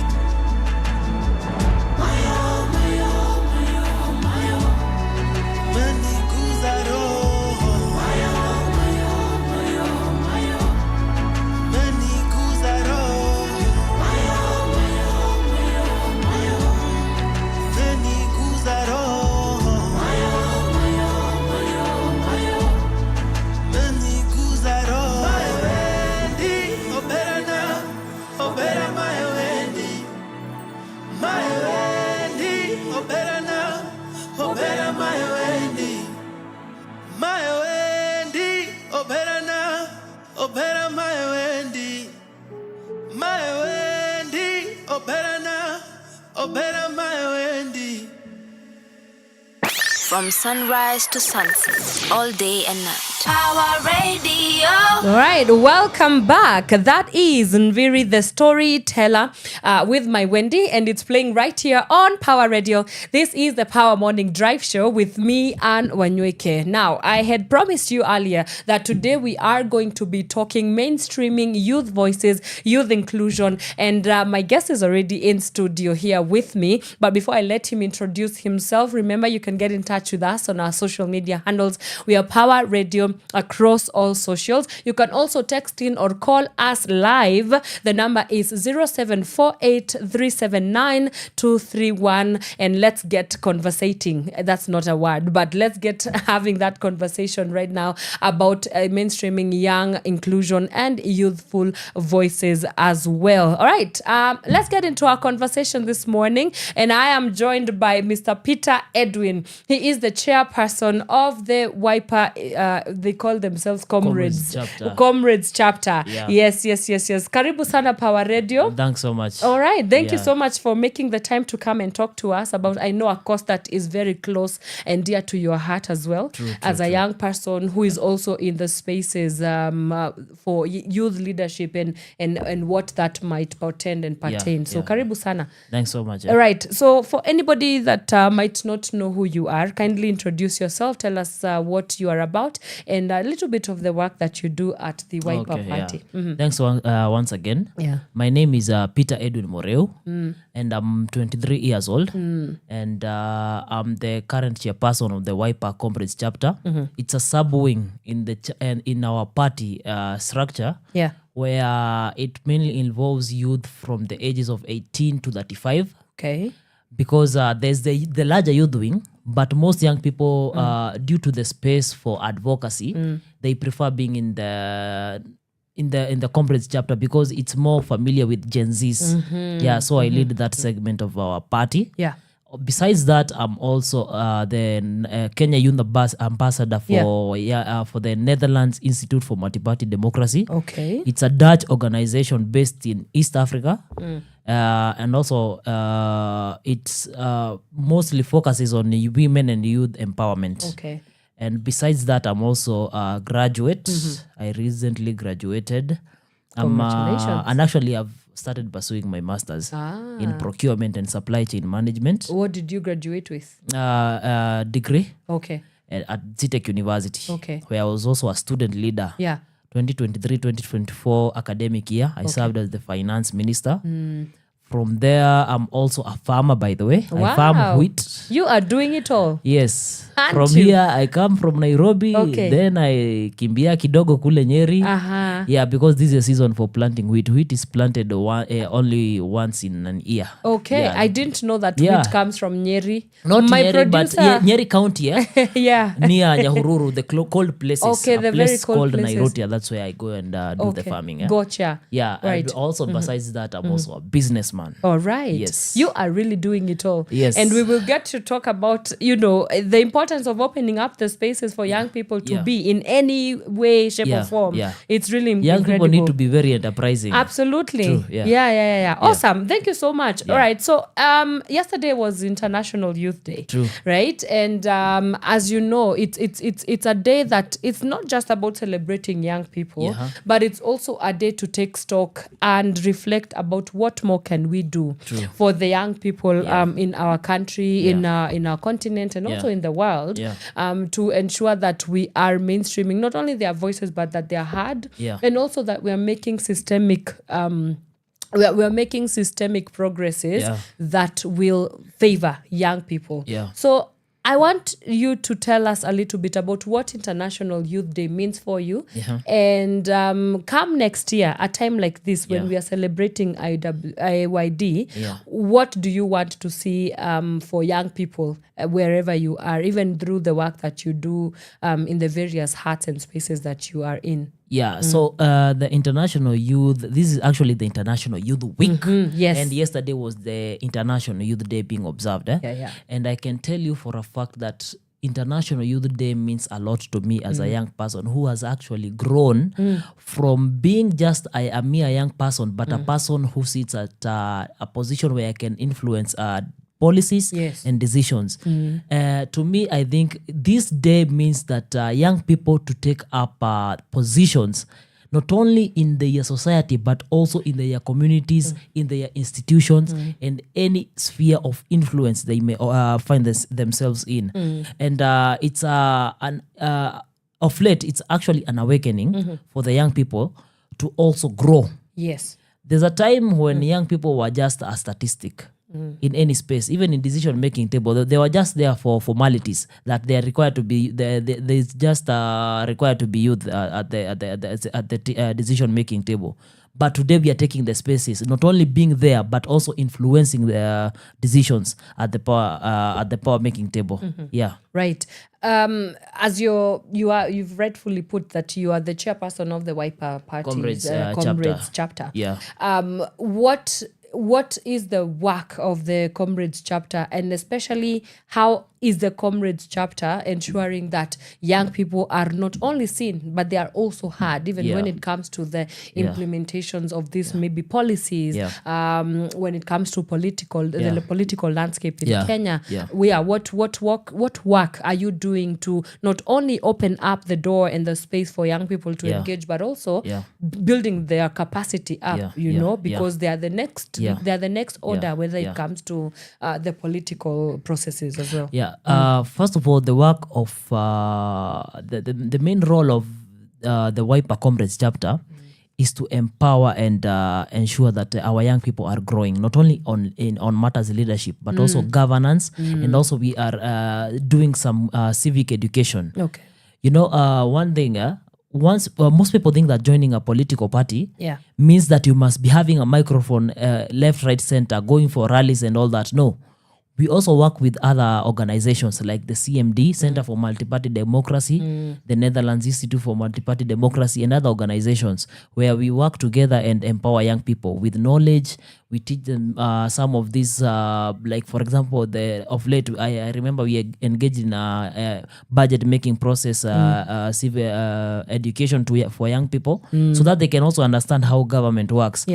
Meniguza roho, meniguza roho, meniguza roho, meniguza roho. My Wendy, oh better now, oh better my Wendy, my Wendy, oh better now, oh better my Wendy, my Wendy, oh better now, oh better my Wendy, my Wendy, oh better now, oh better my Wendy. From sunrise to sunset, all day and night. Power Radio. All right, welcome back. That is Munyiri, the storyteller, with my Wendy, and it's playing right here on Power Radio. This is the Power Morning Drive Show with me and Wanyoike. Now, I had promised you earlier that today we are going to be talking mainstreaming youth voices, youth inclusion, and my guest is already in studio here with me. But before I let him introduce himself, remember you can get in touch with us on our social media handles. We are Power Radio across all socials. You can also text in or call us live. The number is 0748379231, and let's get conversating. That's not a word, but let's get having that conversation right now about mainstreaming young inclusion and youthful voices as well. All right, let's get into our conversation this morning, and I am joined by Mr. Peter Edwin. He is the chairperson of the Wiper, they call themselves Comrades chapter. Yeah. Yes. Karibu sana Power Radio. Thanks so much. All right, thank you Yeah. so much for making the time to come and talk to us about, I know, a cause that is very close and dear to your heart as well, as a young person who is also in the spaces for youth leadership and what that might portend and pertain. So karibu sana. Thanks so much. All right. So for anybody that might not know who you are, kindly introduce yourself. Tell us what you are about and a little bit of the work that you do at the Wiper Party. Yeah. Thanks once again. Yeah. My name is Peter Edwin Moreu, and I'm 23 years old, and I'm the current chairperson of the Wiper Comrades chapter. It's a sub-wing in the in our party structure. Yeah. Where it mainly involves youth from the ages of 18 to 35. Okay. Because there's the larger youth wing, but most young people, due to the space for advocacy, they prefer being in the Comrades chapter because it's more familiar with Gen Zs. Yeah, so I lead that segment of our party. Yeah. Besides that, I'm also the Kenya Youth Ambassador for for the Netherlands Institute for Multi-Party Democracy. Okay. It's a Dutch organization based in East Africa. And also it's mostly focuses on women and youth empowerment. Okay. And besides that, I'm also a graduate. I recently graduated. Congratulations. And actually I've started pursuing my master's in procurement and supply chain management. What did you graduate with? Degree Okay. at Zitec University. Okay. Where I was also a student leader. Yeah. 2023-2024 academic year. I served as the finance minister From there, I'm also a farmer, by the way. I farm wheat. You are doing it all. Yes. Aren't From you? here, I come from Nairobi. Okay. Then I kimbia kidogo kule Nyeri. Yeah, because this is a season for planting wheat. Wheat is planted only once in an year. Okay, Yeah. I didn't know that wheat comes from Nyeri. Not My Nyeri, producer. but Nyeri County, Yeah. near Nyahururu, the cold places. Okay, the a place very cold called places. Nairotia. That's where I go and do the farming. Yeah? Gotcha. Yeah, Right. and also besides that, I'm also a businessman. All right. Yes. You are really doing it all. Yes. And we will get to talk about, the importance of opening up the spaces for young people to be in any way, shape or form. Yeah. It's really Young incredible. people need to be very enterprising. Absolutely. True, yeah. Yeah. Awesome. Thank you so much. All right. So yesterday was International Youth Day. True. Right? And as you know, it's a day that it's not just about celebrating young people, but it's also a day to take stock and reflect about what more can we do for the young people in our country, in our continent, and also in the world, to ensure that we are mainstreaming not only their voices but that they are heard, and also that we are making systemic we are making systemic progresses that will favor young people. So I want you to tell us a little bit about what International Youth Day means for you. And come next year, a time like this, when we are celebrating IYD, what do you want to see for young people wherever you are, even through the work that you do in the various hearts and spaces that you are in? Yeah, so the International Youth, this is actually the International Youth Week. Yes. And yesterday was the International Youth Day being observed. And I can tell you for a fact that International Youth Day means a lot to me as a young person who has actually grown from being just a mere young person, but a person who sits at a position where I can influence policies and decisions. To me, I think this day means that young people to take up positions, not only in their society, but also in their communities, in their institutions, and any sphere of influence they may find themselves in. And it's of late, it's actually an awakening for the young people to also grow. Yes. There's a time when young people were just a statistic. In any space, even in decision-making table, they were just there for formalities that they are required to be. There's just required to be youth at the decision-making table. But today we are taking the spaces, not only being there, but also influencing the decisions at the power-making table. Yeah. Right. As you've rightfully put that you are the chairperson of the Wiper Party's Comrades chapter. Yeah. What is the work of the Comrades chapter, and especially how is the Comrades chapter ensuring that young people are not only seen but they are also heard, even when it comes to the implementations of these maybe policies, when it comes to the political landscape in Kenya? What work are you doing to not only open up the door and the space for young people to engage, but also building their capacity up, because they are the next order, whether it comes to the political processes as well. First of all, the work of the main role of the Wiper Comrades chapter is to empower and ensure that our young people are growing, not only on matters of leadership, but also governance, and also we are doing some civic education. Okay. One thing, most people think that joining a political party means that you must be having a microphone left, right, center, going for rallies and all that. No. We also work with other organizations like the CMD, Center for Multi-Party Democracy, the Netherlands Institute for Multi-Party Democracy, and other organizations where we work together and empower young people with knowledge. We teach them some of these, like for example, of late, I remember we engaged in a budget-making process, civil education for young people, so that they can also understand how government works.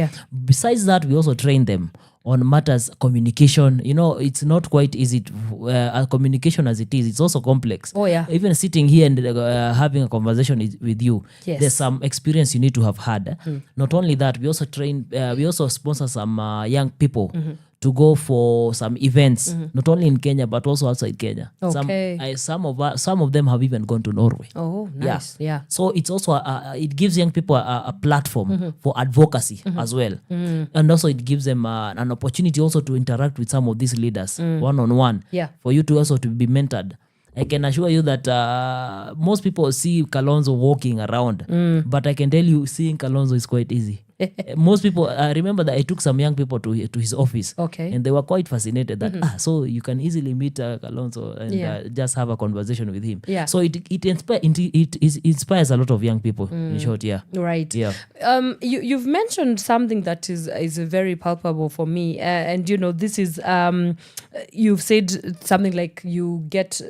Besides that, we also train them on matters communication. It's not quite easy communication as it is. It's also complex. Even sitting here and having a conversation with you, there's some experience you need to have had. Not only that, we also train, we also sponsor some young people to go for some events, not only in Kenya but also outside Kenya. Okay. Some of them have even gone to Norway. Oh, nice. Yeah. So it's also it gives young people a platform for advocacy as well, and also it gives them an opportunity also to interact with some of these leaders one-on-one. Yeah. For you to also to be mentored. I can assure you that most people see Kalonzo walking around, but I can tell you seeing Kalonzo is quite easy. Most people, I remember that I took some young people to his office, Okay. and they were quite fascinated that so you can easily meet Kalonzo and just have a conversation with him. Yeah. So it inspires a lot of young people. In short, yeah. Right. Yeah. You've mentioned something that is very palpable for me, and this is you've said something like you get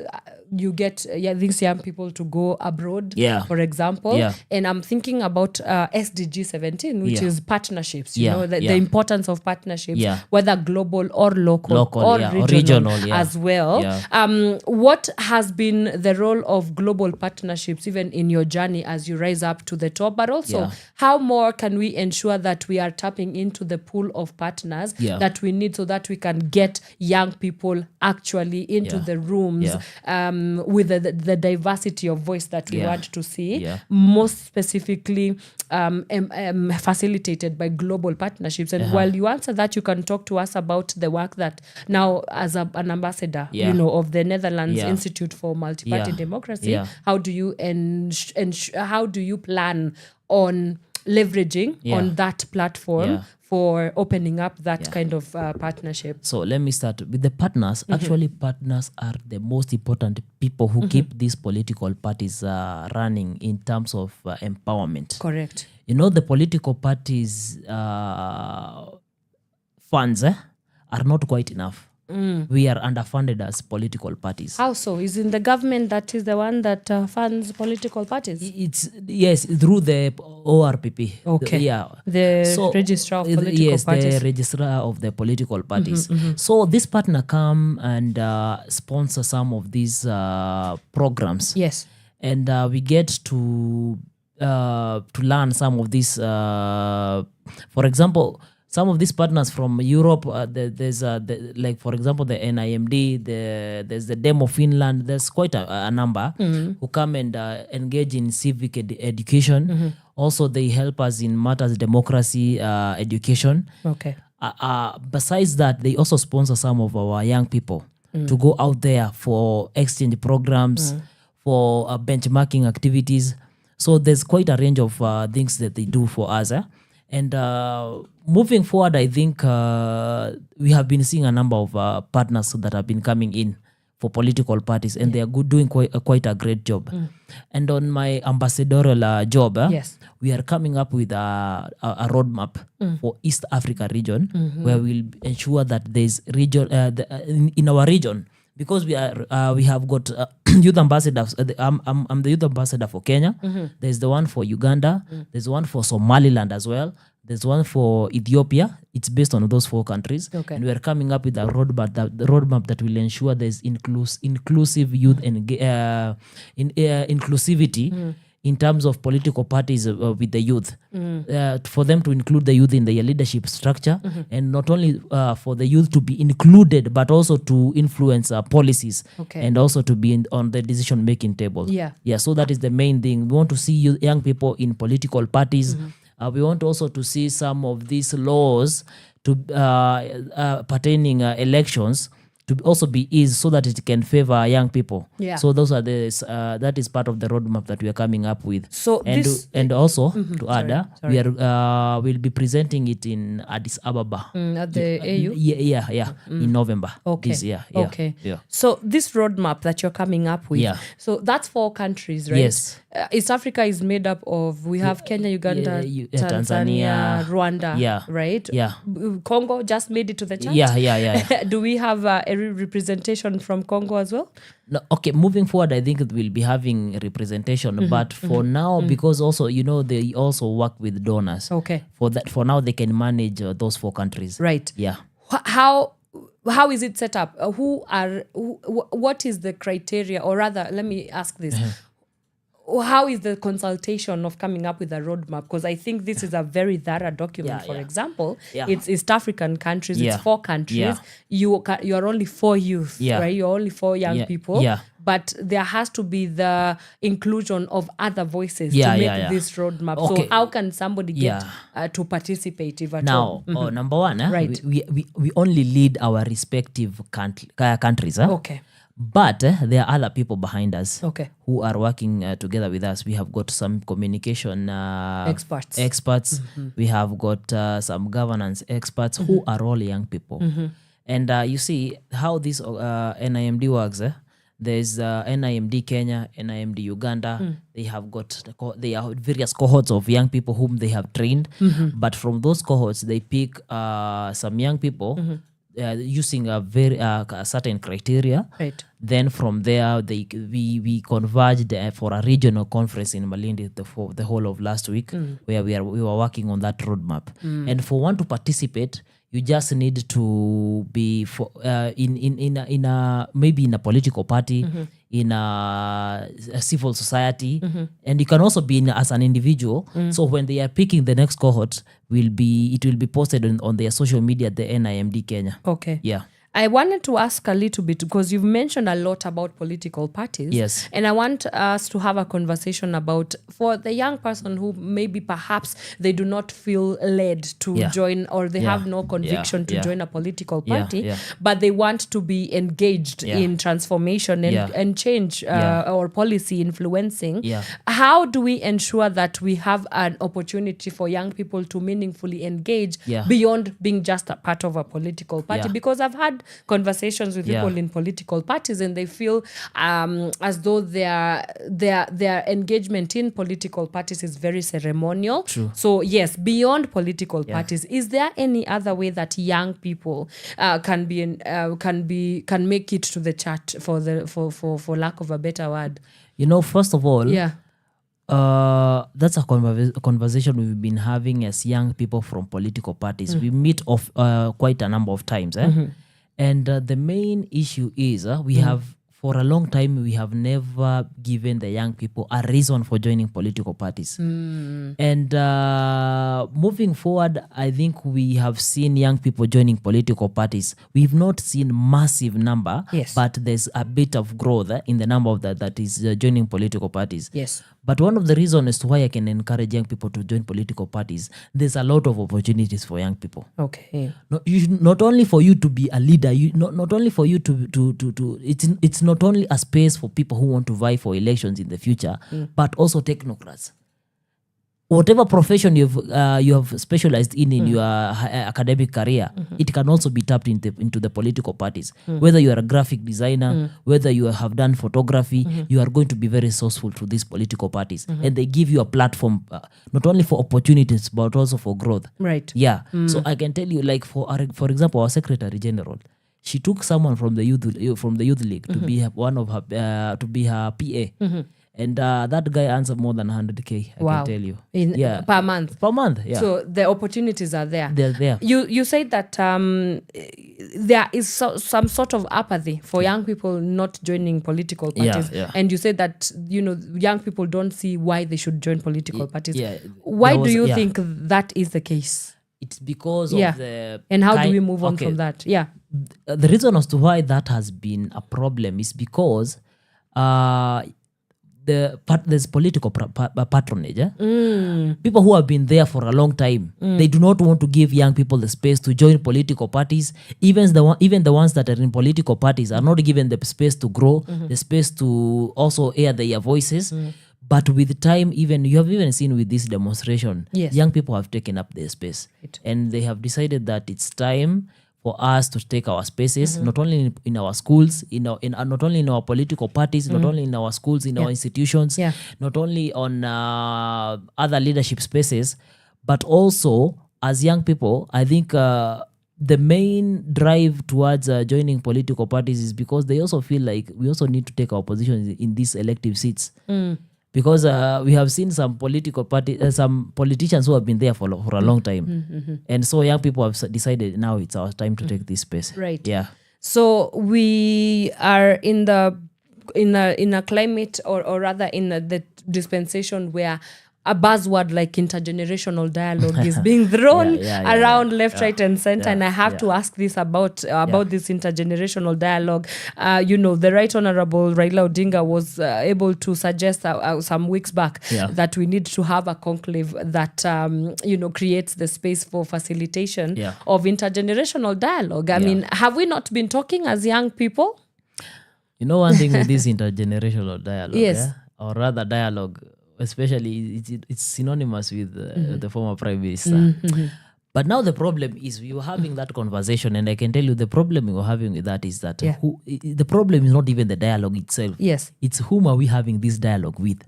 these young people to go abroad, for example. Yeah. And I'm thinking about SDG 17, which is partnerships. The importance of partnerships, Yeah. whether global or local or regional, as well. Yeah. What has been the role of global partnerships even in your journey as you rise up to the top, but also how more can we ensure that we are tapping into the pool of partners that we need so that we can get young people actually into the rooms with the diversity of voice that we want to see, most specifically facilitated by global partnerships. And while you answer that, you can talk to us about the work that now as an ambassador, of the Netherlands Institute for Multi-Party Democracy, how do you how do you plan on leveraging on that platform for opening up that kind of partnership? So let me start with the partners. Actually, partners are the most important people who keep these political parties running in terms of empowerment. Correct. The political parties funds are not quite enough. We are underfunded as political parties. How so? Is in the government that is the one that funds political parties? It's through the ORPP. Okay. The registrar of political parties. The registrar of the political parties. So this partner come and sponsor some of these programs. Yes. And we get to learn some of these. For example, some of these partners from Europe, there's like for example the NIMD, there's the Demo Finland. There's quite a number who come and engage in civic education. Also, they help us in matters democracy education. Okay. Besides that, they also sponsor some of our young people to go out there for exchange programs, for benchmarking activities. So there's quite a range of things that they do for us. And moving forward, I think we have been seeing a number of partners that have been coming in for political parties, and they are doing quite a great job. And on my ambassadorial job, we are coming up with a roadmap for East Africa region, where we'll ensure that there's region in our region. Because we have got youth ambassadors. I'm the youth ambassador for Kenya. There's the one for Uganda. There's one for Somaliland as well. There's one for Ethiopia. It's based on those 4 countries. Okay. And we're coming up with a roadmap that will ensure there's inclusive youth and inclusivity in terms of political parties with the youth, for them to include the youth in their leadership structure, and not only for the youth to be included, but also to influence policies, and also to be on the decision-making table. So that is the main thing. We want to see young people in political parties. We want also to see some of these laws to pertaining elections to also be eased so that it can favor young people. So those are that is part of the roadmap that we are coming up with. So and also to add, we'll be presenting it in Addis Ababa at the AU. In November this year. So this roadmap that you're coming up with, so that's 4 countries, right? Yes. East Africa is made up of, we have Kenya, Uganda, Tanzania, Rwanda, right? Congo just made it to the chart. Do we have a representation from Congo as well? No, okay, moving forward, I think it will be having representation, but for now, because also they also work with donors. Okay. For now, they can manage those 4 countries. Right. Yeah. How is it set up? What is the criteria, or rather, let me ask this. how is the consultation of coming up with a roadmap? Because I think this is a very thorough document. For example, it's East African countries. It's 4 countries. You are only 4 youth, right? You're only 4 young people. But there has to be the inclusion of other voices to make this roadmap. Okay. So how can somebody get to participate if at all? Now, number one, Right. we only lead our respective countries. Okay. But there are other people behind us Okay. who are working together with us. We have got some communication experts. We have got some governance experts who are all young people. And you see how this NIMD works. There's NIMD Kenya, NIMD Uganda. They have got they are various cohorts of young people whom they have trained. But from those cohorts, they pick some young people using a very a certain criteria. Right. Then from there, we converged for a regional conference in Malindi the whole of last week, where we were working on that roadmap. And for one to participate, you just need to be in a maybe in a political party, in a civil society, and you can also be as an individual. So when they are picking the next cohort, it will be posted on their social media, the NIMD Kenya. Okay. Yeah. I wanted to ask a little bit, because you've mentioned a lot about political parties. Yes. And I want us to have a conversation about, for the young person who maybe perhaps they do not feel led to join, or they have no conviction to join a political party, but they want to be engaged in transformation and change or policy influencing. How do we ensure that we have an opportunity for young people to meaningfully engage beyond being just a part of a political party? Because I've had conversations with people in political parties, and they feel as though their engagement in political parties is very ceremonial. True. So yes, beyond political parties, is there any other way that young people can make it to the chat, for lack of a better word? First of all, that's a conversation we've been having as young people from political parties. We meet quite a number of times. And the main issue is we have, for a long time, we have never given the young people a reason for joining political parties. And moving forward, I think we have seen young people joining political parties. We've not seen massive number, but there's a bit of growth in the number of that is joining political parties. Yes. But one of the reasons as to why I can encourage young people to join political parties, there's a lot of opportunities for young people. Okay. Not only for you to be a leader, not only for you to it's not only a space for people who want to vie for elections in the future, but also technocrats. Whatever profession you have specialized in your academic career, it can also be tapped into the political parties. Whether you are a graphic designer, whether you have done photography, you are going to be very resourceful to these political parties. And they give you a platform, not only for opportunities, but also for growth. Right. Yeah. So I can tell you, like for example, our Secretary General, she took someone from the youth league to be to be her PA. And that guy earns more than 100K, I can tell you. Per month? Per month, yeah. So the opportunities are there. They're there. You said that there is some sort of apathy for young people not joining political parties. And you said that, young people don't see why they should join political parties. Why do you think that is the case? It's because of the... And how do we move on from that? Yeah. The reason as to why that has been a problem is because... there's political patronage. People who have been there for a long time, they do not want to give young people the space to join political parties. Even the ones that are in political parties are not given the space to grow, the space to also air their voices. But with time, you have even seen with this demonstration, young people have taken up their space. And they have decided that it's time for us to take our spaces, not only in our schools, not only in our political parties, not only in our schools, in our institutions, not only on other leadership spaces, but also as young people. I think the main drive towards joining political parties is because they also feel like we also need to take our positions in these elective seats. Because we have seen some some politicians who have been there for a long time. And so young people have decided now it's our time to take this space. Right. Yeah. So we are in the in a climate or rather in the dispensation where a buzzword like intergenerational dialogue is being thrown around left, right, and center. And I have to ask this about this intergenerational dialogue. The Right Honorable Raila Odinga was able to suggest some weeks back that we need to have a conclave that creates the space for facilitation of intergenerational dialogue. I mean, have we not been talking as young people? One thing with this intergenerational dialogue, Yes. or rather dialogue, especially it's synonymous with the former prime minister. But now the problem is we were having that conversation, and I can tell you the problem we were having with that is that the problem is not even the dialogue itself. Yes. It's whom are we having this dialogue with?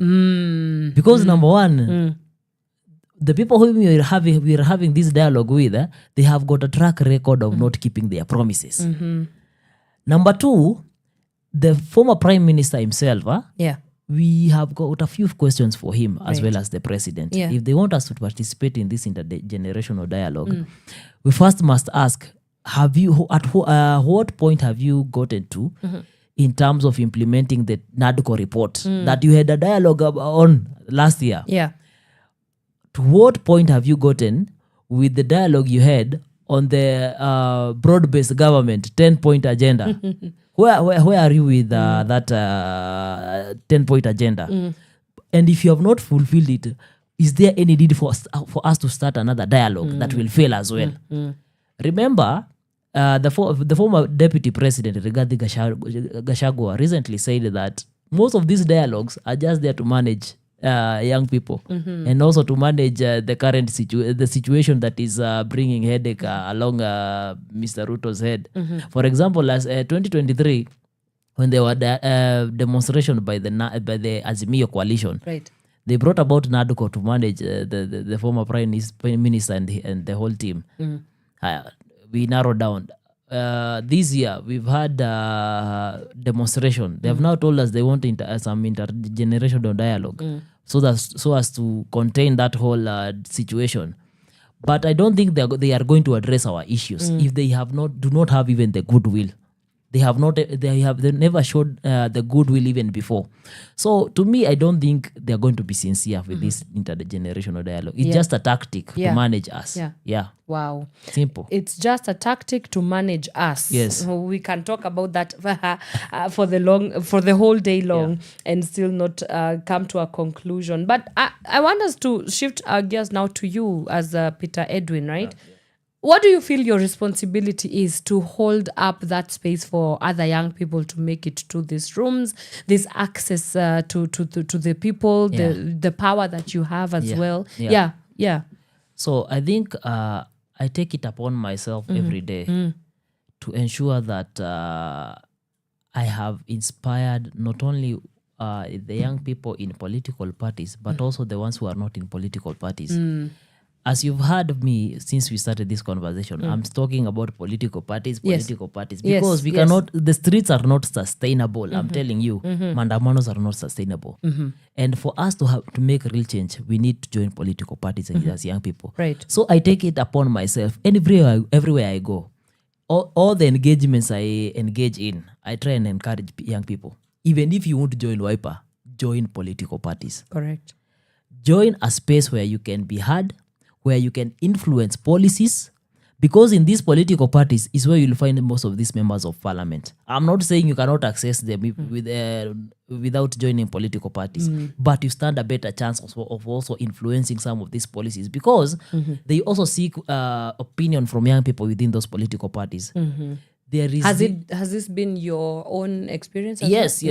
Because number one, the people whom we are having this dialogue with, they have got a track record of not keeping their promises. Number two, the former prime minister himself, we have got a few questions for him as well as the president. If they want us to participate in this intergenerational dialogue, we first must ask, at what point have you gotten to in terms of implementing the NADCO report that you had a dialogue on last year? To what point have you gotten with the dialogue you had on the broad-based government 10-point agenda? Where are you with that 10-point agenda? And if you have not fulfilled it, is there any need for us to start another dialogue that will fail as well? Remember, the former deputy president, Rigathi Gachagua, recently said that most of these dialogues are just there to manage young people and also to manage the current situation that is bringing headache along Mr. Ruto's head. For example, last 2023, when there were demonstration by the Azimio coalition, they brought about NADCO to manage the former prime minister and the whole team. We narrowed down. This year, we've had demonstration. They have now told us they want some intergenerational dialogue so as to contain that whole situation. But I don't think they are going to address our issues if they do not have even the goodwill. They never showed the goodwill even before. So to me, I don't think they're going to be sincere with this intergenerational dialogue. It's just a tactic to manage us. Wow. Simple. It's just a tactic to manage us. Yes. We can talk about that for the whole day long and still not come to a conclusion. But I want us to shift our gears now to you as Peter Edwin, right? What do you feel your responsibility is to hold up that space for other young people to make it to these rooms, this access to the people, the power that you have as well? Yeah. So I think I take it upon myself every day to ensure that I have inspired not only the young people in political parties, but also the ones who are not in political parties. As you've heard me since we started this conversation, I'm talking about political parties, because we cannot, the streets are not sustainable. I'm telling you, mandamanos are not sustainable. And for us to make real change, we need to join political parties as young people. Right. So I take it upon myself, and everywhere I go, all the engagements I engage in, I try and encourage young people. Even if you want to join WIPA, join political parties. Correct. Join a space where you can be heard, where you can influence policies, because in these political parties is where you'll find most of these members of parliament. I'm not saying you cannot access them without joining political parties, but you stand a better chance of also influencing some of these policies, because they also seek opinion from young people within those political parties. There is has this been your own experience? Yes.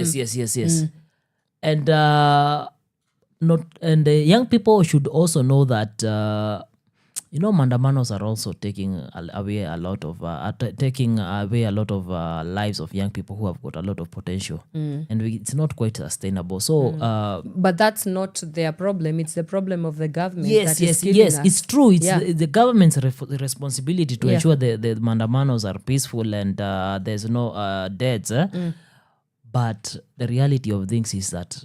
And young people should also know that mandamanos are also taking away a lot of lives of young people who have got a lot of potential, and it's not quite sustainable. So, but that's not their problem. It's the problem of the government. Yes. It's true. It's the government's responsibility to ensure the mandamanos are peaceful and there's no deaths. But the reality of things is that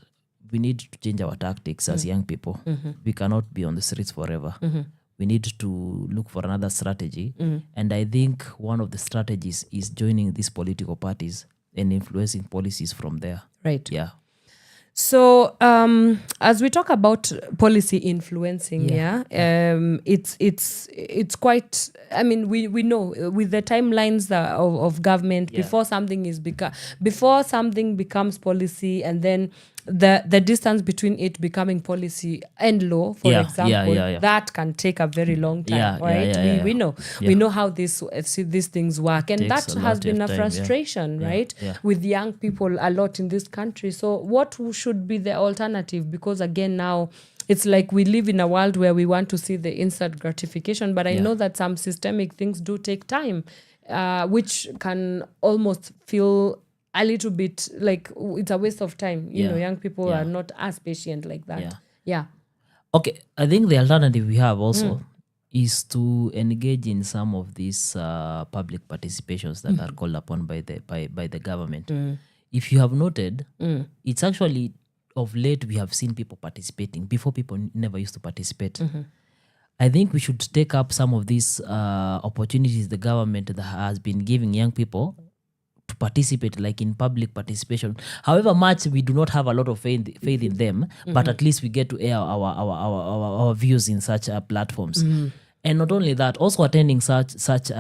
we need to change our tactics as young people. We cannot be on the streets forever. We need to look for another strategy. And I think one of the strategies is joining these political parties and influencing policies from there. Right. Yeah. So as we talk about policy influencing, it's quite. I mean, we know with the timelines of government before something becomes policy, and then the distance between it becoming policy and law, for example, that can take a very long time, right? We know how these things work, and that has been a frustration, right, with young people a lot in this country. So what should be the alternative? Because again, now it's like we live in a world where we want to see the instant gratification, but I know that some systemic things do take time, which can almost feel a little bit like it's a waste of time. You know, young people are not as patient like that. Yeah. Okay, I think the alternative we have also is to engage in some of these public participations that are called upon by the government. If you have noted, it's actually of late we have seen people participating. Before, people never used to participate. I think we should take up some of these opportunities the government that has been giving young people to participate, like in public participation. However much we do not have a lot of faith in them, but at least we get to air our views in such platforms. And not only that, also attending such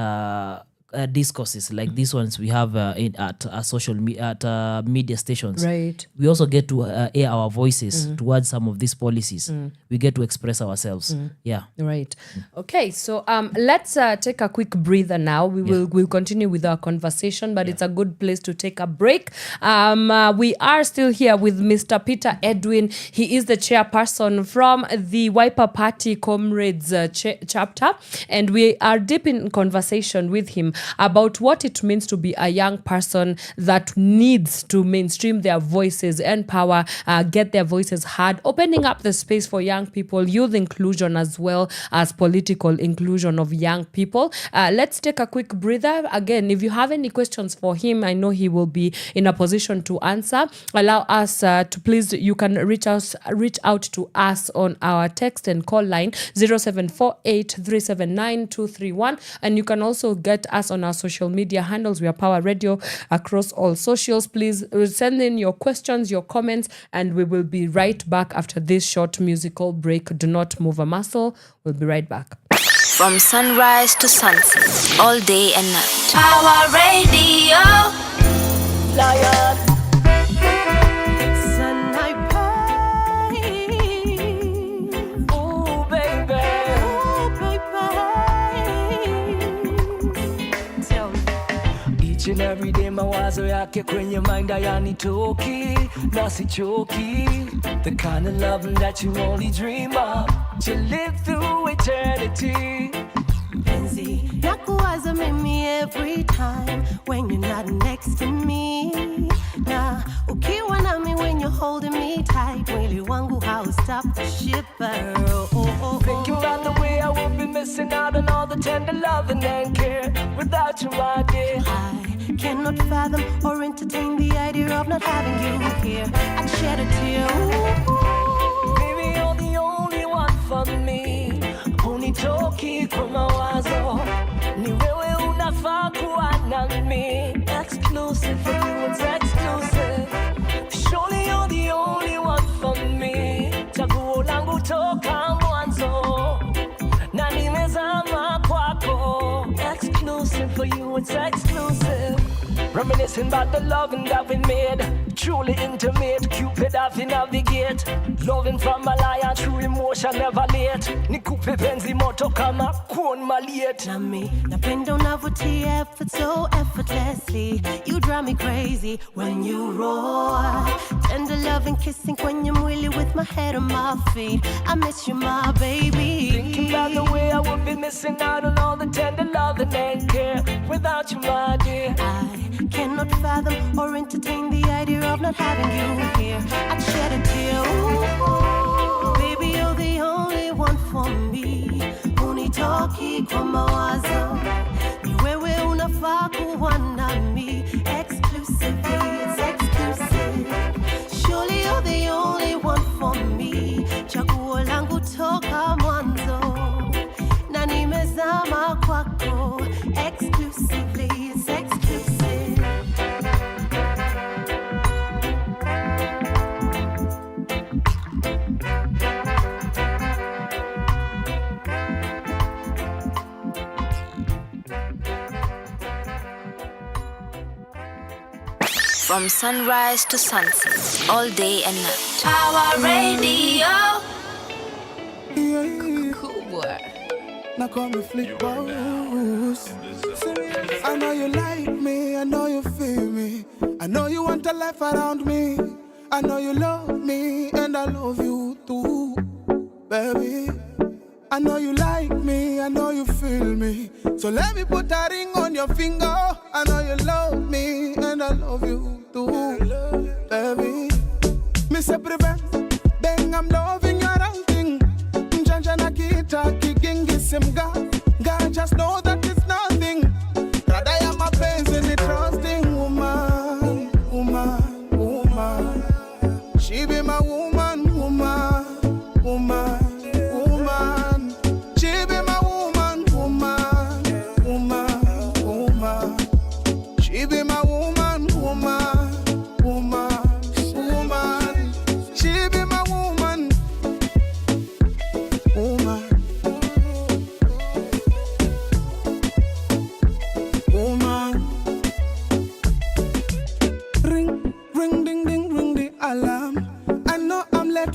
discourses like these ones we have at media stations. Right. We also get to air our voices towards some of these policies. We get to express ourselves. Yeah. Right. Okay. So let's take a quick breather now. We'll continue with our conversation, but it's a good place to take a break. We are still here with Mr. Peter Edwin. He is the chairperson from the Wiper Party Comrades chapter, and we are deep in conversation with him about what it means to be a young person that needs to mainstream their voices and power, get their voices heard, opening up the space for young people, youth inclusion as well as political inclusion of young people. Let's take a quick breather. Again, if you have any questions for him, I know he will be in a position to answer. Allow us to please, you can reach out to us on our text and call line 0748 379 231, and you can also get us on our social media handles. We are Power Radio across all socials. Please send in your questions, your comments, and we will be right back after this short musical break. Do not move a muscle. We'll be right back. From sunrise to sunset, all day and night. Power Radio. Lion. And every day mawazo yake kwenye mind hayanitoki na sichoki, the kind of love that you only dream of to live through eternity. Penzi nakuwaza mimi every time when you're not next to me, na ukiwa nami when you're holding me tight, mwili wangu haustop to shiver. Thinking about the way I would be missing out on all the tender loving and care without you, my dear. I cannot fathom or entertain the idea of not having you here. I'd shed a tear. Baby, you're the only one for me. Unitoki kwa mawazo, ni wewe unafaa kuwa nami. Exclusive for you, it's exclusive. Surely you're the only one for me. Chaguo langu toka mwanzo, na nimezama kwako. Exclusive for you, it's exclusive. Reminiscing about the loving that we made, truly intimate, Cupid have to navigate. Loving from a lion, true emotion never late. Nikupe penzi moto kama kuon maliet. Nami napenda unavutia effort so effortlessly. You drive me crazy when you roar. Tender loving, kissing kwenye mwili with my head on my feet. I miss you, my baby. Thinking about the way I would be missing out on all the tender loving and care without you, my dear. I cannot fathom or entertain the idea of not having you here. I'd shed a tear. Ooh, baby, you're the only one for me. Unitoki kwa mawazo, ni wewe unafaa kuwa nami. Exclusively, it's exclusive. Surely you're the only one for me. Chaguo langu toka mwanzo, na nimezama kwako. Exclusively, it's exclusive. From sunrise to sunset, all day and night. Power Radio. Cool boy. Now call me Flip Boss. I know you like me, I know you feel me. I know you want a life around me. I know you love me, and I love you too, baby. I know you like me, I know you feel me. So let me put a ring on your finger. I know you love me, and I love you too, baby. Me say prevent, bang, I'm loving your outing. Janjana kita, kicking gisimga. God just know that it's nothing. That I am a person, a trusting woman, woman, woman. She be my woman, woman, woman.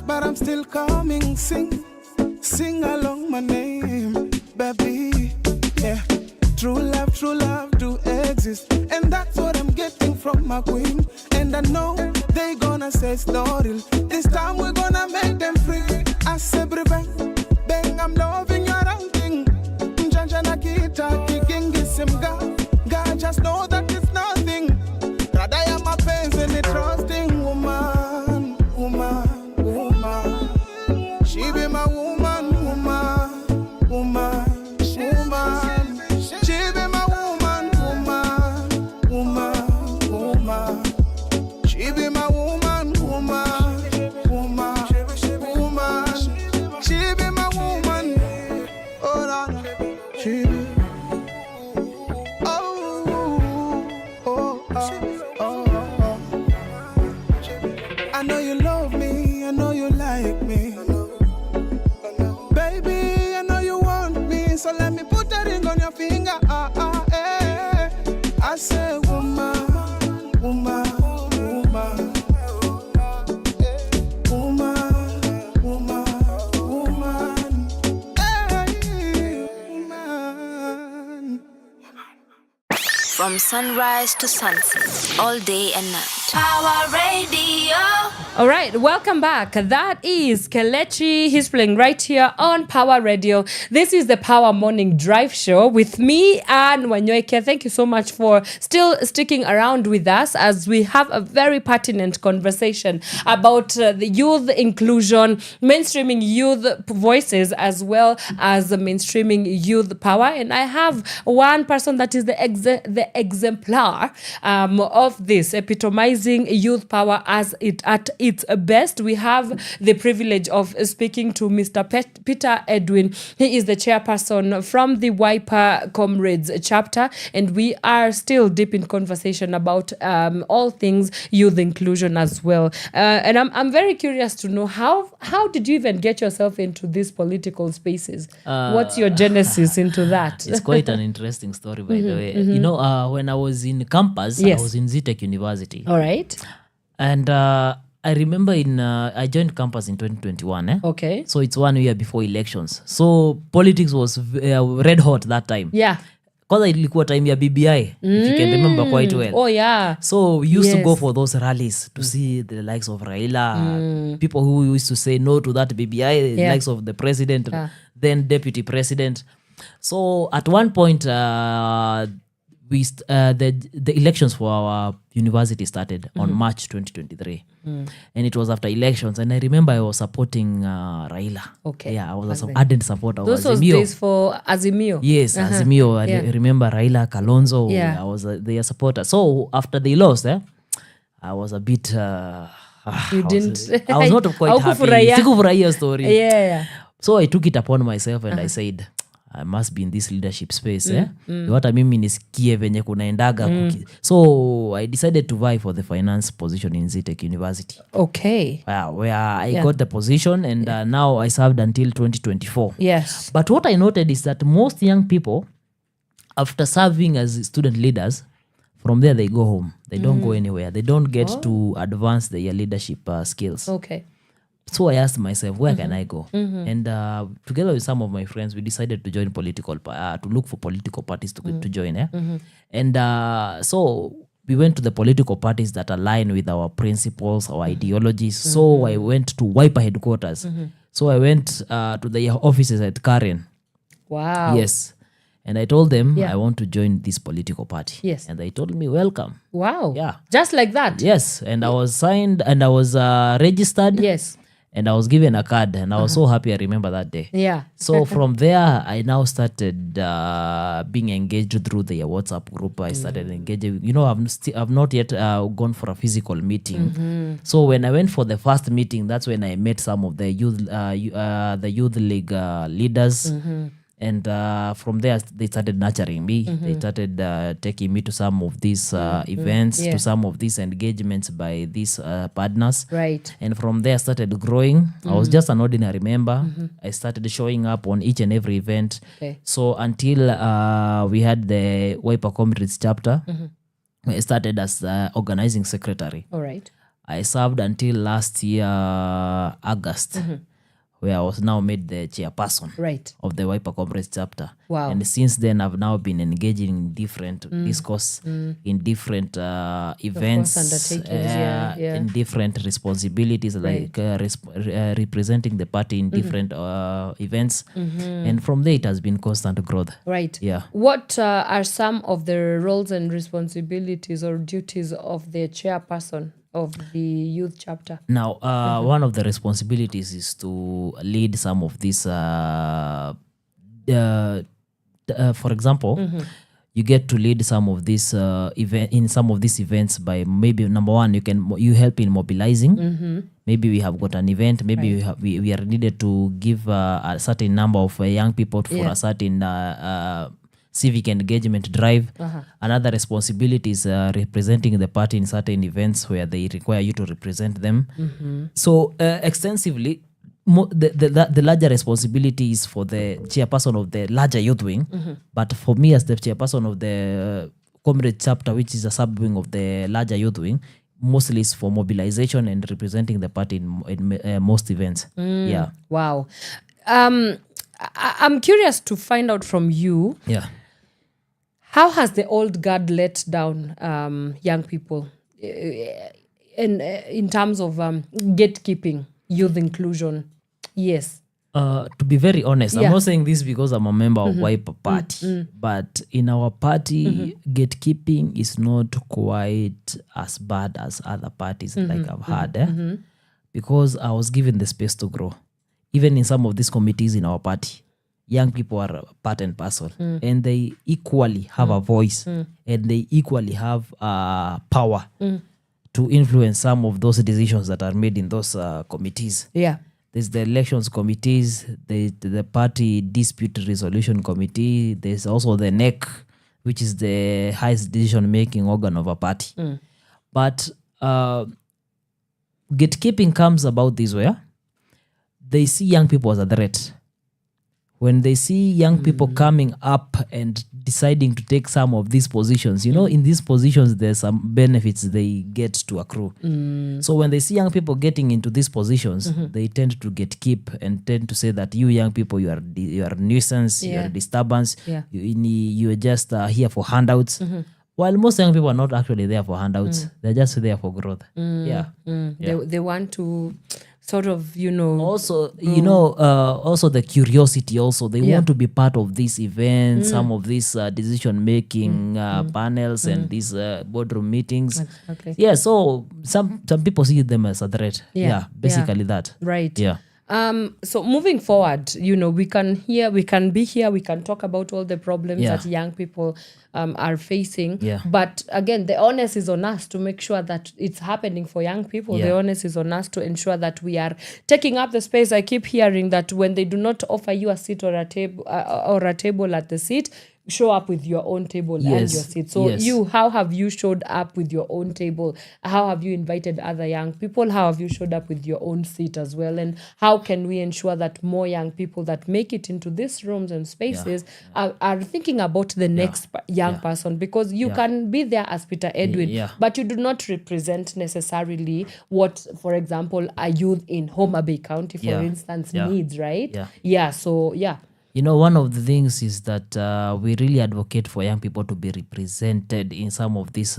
But I'm still coming, sing along my name, baby, yeah. True love do exist, and that's what I'm getting from my queen. And I know they gonna say story, this time we're gonna make them free. I say bang, bang, I'm loving your outing. Janjana kita, kicking gisimga. God just know that it's nothing. That I am a person, a trusting woman, woman. She be my woman, woman, woman, woman. She be my woman, woman, woman, woman. She be my woman, woman, woman, woman. She be my woman. Oh, no, she be. Oh. I know you love me, I know you like me. Baby, I know you want me, so let me put a ring on your finger. I say woman, woman, woman. Woman, woman, woman. Hey, woman. From sunrise to sunset, all day and night. Power Radio. All right, welcome back. That is Kelechi. He's playing right here on Power Radio. This is the Power Morning Drive Show with me and Wanyoike. Thank you so much for still sticking around with us as we have a very pertinent conversation about the youth inclusion, mainstreaming youth voices, as well as mainstreaming youth power. And I have one person that is the exemplar of this, epitomizing youth power as it at its best. We have the privilege of speaking to Mr. Peter Edwin. He is the chairperson from the Wiper Comrades chapter, and we are still deep in conversation about all things youth inclusion as well. And I'm very curious to know how did you even get yourself into these political spaces? What's your genesis into that? It's quite an interesting story, by the way. You know, when I was in campus, Yes. I was in ZTech University. All right. And I remember I joined campus in 2021. Okay. So it's 1 year before elections. So politics was red hot that time. Yeah. Kwanza ilikuwa time ya BBI, if you can remember quite well. Oh, yeah. So we used to Yes. go for those rallies to see the likes of Raila, people who used to say no to that BBI, the Yeah. likes of the president, Yeah. then deputy president. So at one point, the elections for our university started on March 2023. And it was after elections. And I remember I was supporting Raila. Okay. Yeah, I was an ardent supporter of Those was Azimio. days for Azimio. Yes, Azimio. I Yeah. remember Raila, Kalonzo. Yeah. I was their supporter. So after they lost, I was a bit... You didn't... I was not quite happy. Haukufurahia. Sikufurahia story. Yeah. So I took it upon myself and I said, I must be in this leadership space. Hata mimi nisikie venye kunaendaga. So I decided to vie for the finance position in ZTech University. Okay. Where I got the position and now I served until 2024. Yes. But what I noted is that most young people, after serving as student leaders, From there, they go home. They don't go anywhere. They don't get to advance their leadership skills. Okay. So I asked myself, where can I go? And together with some of my friends, we decided to join to look for political parties to join. And so we went to the political parties that align with our principles, our ideologies. So I went to Wiper headquarters. So I went to the offices at Karen. Wow. Yes. And I told them I want to join this political party. Yes. And they told me, welcome. Wow. Yeah. Just like that? Yes. And I was signed and I was registered. Yes. And I was given a card, and I was so happy I remember that day. Yeah. So from there, I now started being engaged through the WhatsApp group. I started engaging. I've not yet gone for a physical meeting. So when I went for the first meeting, that's when I met some of the youth league leaders. And from there, they started nurturing me. They started taking me to some of these events, to some of these engagements by these partners. Right. And from there, I started growing. I was just an ordinary member. I started showing up on each and every event. Okay. So until we had the Wiper Comrades chapter, I started as organizing secretary. All right. I served until last year, August. Where I was now made the chairperson of the Wiper Comrades chapter. Wow. And since then, I've now been engaging in different discourse, in different events, undertakings, in different responsibilities, like representing the party in different events. And from there, it has been constant growth. Right. Yeah. What are some of the roles and responsibilities or duties of the chairperson of the youth chapter? Now, one of the responsibilities is to lead some of these. For example, you get to lead some of these events by maybe number one, you help in mobilizing. Maybe we have got an event. Maybe we are needed to give a certain number of young people for a certain civic engagement drive. Another responsibility is representing the party in certain events where they require you to represent them. So extensively, the larger responsibility is for the chairperson of the larger youth wing. But for me, as the chairperson of the Comrade chapter, which is a sub-wing of the larger youth wing, mostly is for mobilization and representing the party in most events. Yeah. Wow. I'm curious to find out from you. Yeah. How has the old guard let down young people in terms of gatekeeping, youth inclusion? Yes. To be very honest, I'm not saying this because I'm a member of Wiper Party, but in our party, gatekeeping is not quite as bad as other parties like I've had. Because I was given the space to grow. Even in some of these committees in our party, young people are part and parcel, and they equally have a voice, and they equally have power to influence some of those decisions that are made in those committees. Yeah. There's the elections committees, the party dispute resolution committee. There's also the NEC, which is the highest decision-making organ of a party. But gatekeeping comes about this way. They see young people as a threat. When they see young people coming up and deciding to take some of these positions, in these positions, there's some benefits they get to accrue. So when they see young people getting into these positions, they tend to gatekeep and tend to say that you young people, you are a nuisance, you are a disturbance, you are just here for handouts. While most young people are not actually there for handouts, they're just there for growth. They want to sort of, also also the curiosity, also they want to be part of these events, some of these decision making panels and these boardroom meetings. So some people see them as a threat. Basically that. Right. So moving forward, we can be here, we can talk about all the problems that young people are facing. But again, the onus is on us to make sure that it's happening for young people. The onus is on us to ensure that we are taking up the space. I keep hearing that when they do not offer you a seat or a table at the seat, show up with your own table and Yes, your seat. So yes. how have you showed up with your own table? How have you invited other young people? How have you showed up with your own seat as well? And how can we ensure that more young people that make it into these rooms and spaces are thinking about the next young person? Because you can be there as Peter Edwin, but you do not represent necessarily what, for example, a youth in Homa Bay County, for instance, needs, right? So You know, one of the things is that we really advocate for young people to be represented in some of these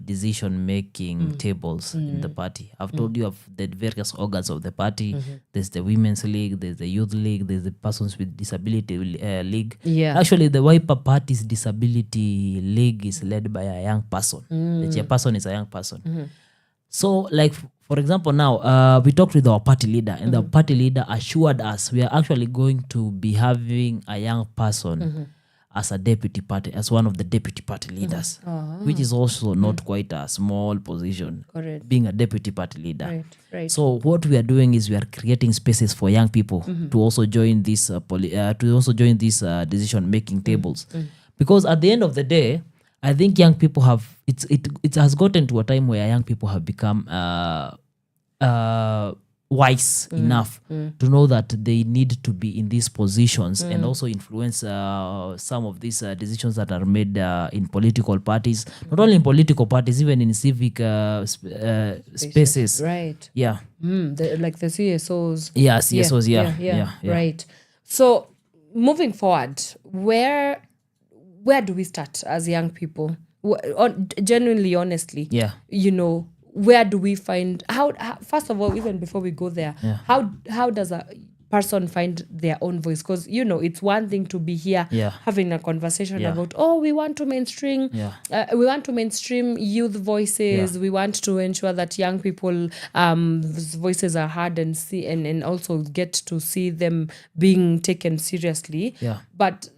decision-making tables in the party. I've told you of the various organs of the party. There's the Women's League, there's the Youth League, there's the Persons with Disability League. Actually, the Wiper Party's Disability League is led by a young person. The chairperson is a young person. So, like, for example, now we talked with our party leader, and the party leader assured us we are actually going to be having a young person as a deputy party, as one of the deputy party leaders, which is also not quite a small position, being a deputy party leader. Right. So what we are doing is we are creating spaces for young people to also join these decision-making tables, because at the end of the day, I think young people have it has gotten to a time where young people have become wise enough to know that they need to be in these positions and also influence some of these decisions that are made in political parties, not only in political parties, even in civic spaces. Right. Yeah. Like the CSOs. Yeah, CSOs. Yeah. Right. So moving forward, where do we start as young people? Genuinely, honestly, you know, where do we find how first of all, even before we go there, how does a person find their own voice? Because, you know, it's one thing to be here having a conversation about, we want to mainstream youth voices. We want to ensure that young people voices are heard and see and also get to see them being taken seriously. But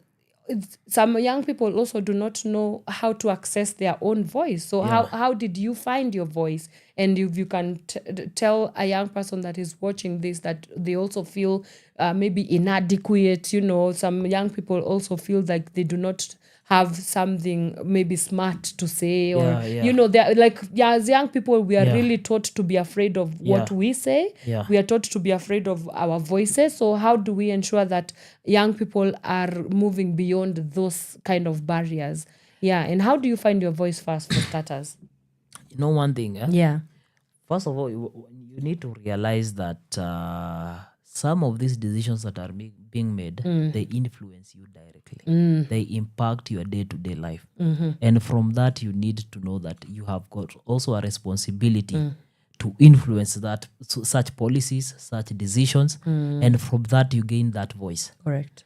some young people also do not know how to access their own voice. So how did you find your voice? And if you can tell a young person that is watching this that they also feel maybe inadequate, you know, some young people also feel like they do not have something maybe smart to say, or you know, they're like, as young people we are really taught to be afraid of what we say. We are taught to be afraid of our voices. So how do we ensure that young people are moving beyond those kind of barriers? And how do you find your voice first, for starters? You know, one thing, first of all, you need to realize that some of these decisions that are being made, they influence you directly. They impact your day-to-day life. And from that, you need to know that you have got also a responsibility to influence that such policies, such decisions, and from that, you gain that voice. Correct.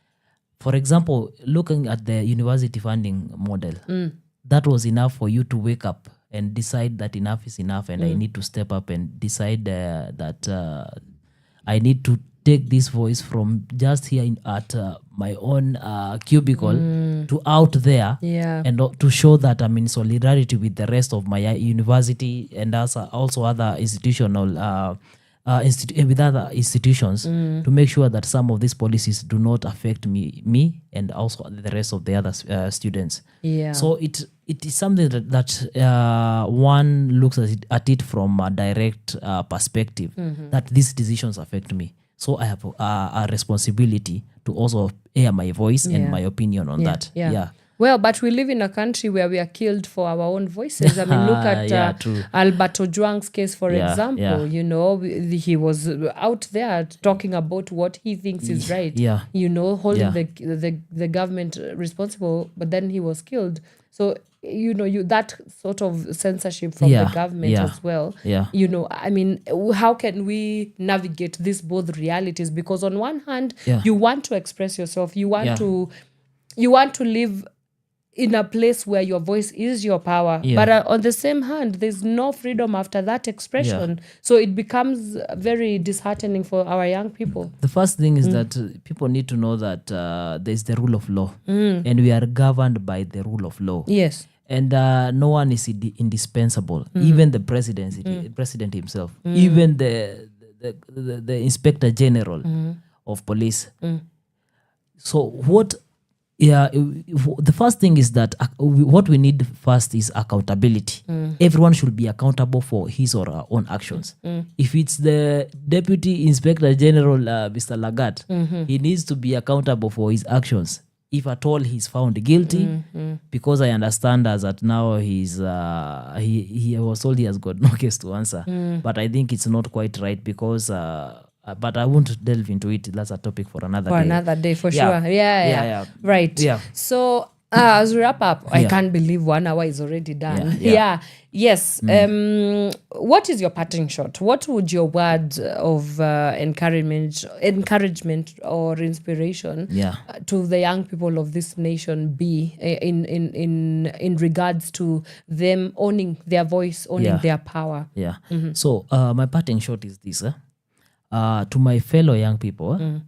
For example, looking at the university funding model, that was enough for you to wake up and decide that enough is enough, and I need to step up and decide that I need to take this voice from just here at my own cubicle to out there, and to show that I'm in solidarity with the rest of my university and also other institutional with other institutions, to make sure that some of these policies do not affect me and also the rest of the other students. So it is something that one looks at it from a direct perspective, that these decisions affect me. So I have a responsibility to also air my voice and my opinion on that. Well, but we live in a country where we are killed for our own voices. I mean, look at Alberto Juang's case, for example. You know, he was out there talking about what he thinks is right. You know, holding the government responsible, but then he was killed. So, you know, that sort of censorship from the government as well. You know, I mean, how can we navigate these both realities? Because on one hand, you want to express yourself, you want to live in a place where your voice is your power, but on the same hand, there's no freedom after that expression. So it becomes very disheartening for our young people. The first thing is that people need to know that there's the rule of law, and we are governed by the rule of law. And no one is indispensable. Even the president himself, even the inspector general of police. So what Yeah, the first thing is that what we need first is accountability. Everyone should be accountable for his or her own actions. If it's the Deputy Inspector General, Mr. Lagat, he needs to be accountable for his actions. If at all he's found guilty, because I understand as at now he was told he has got no case to answer. But I think it's not quite right because but I won't delve into it. That's a topic for another day. For another day, for Yeah. sure. Yeah. Right. Yeah. So as we wrap up, I can't believe 1 hour is already done. Yeah. Yes. What is your parting shot? What would your word of encouragement or inspiration to the young people of this nation be in regards to them owning their voice, owning their power? Yeah. So my parting shot is this. To my fellow young people,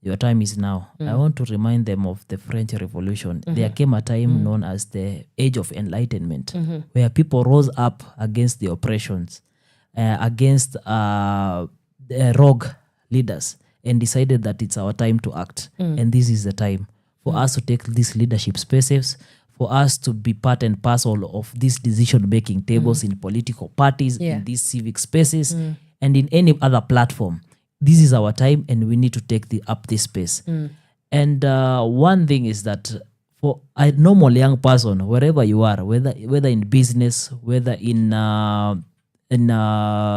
your time is now. I want to remind them of the French Revolution. There came a time known as the Age of Enlightenment, where people rose up against the oppressions, against the rogue leaders, and decided that it's our time to act. And this is the time for us to take these leadership spaces, for us to be part and parcel of these decision-making tables in political parties, in these civic spaces, and in any other platform. This is our time, and we need to take up this space. And one thing is that for a normal young person, wherever you are, whether in business, whether in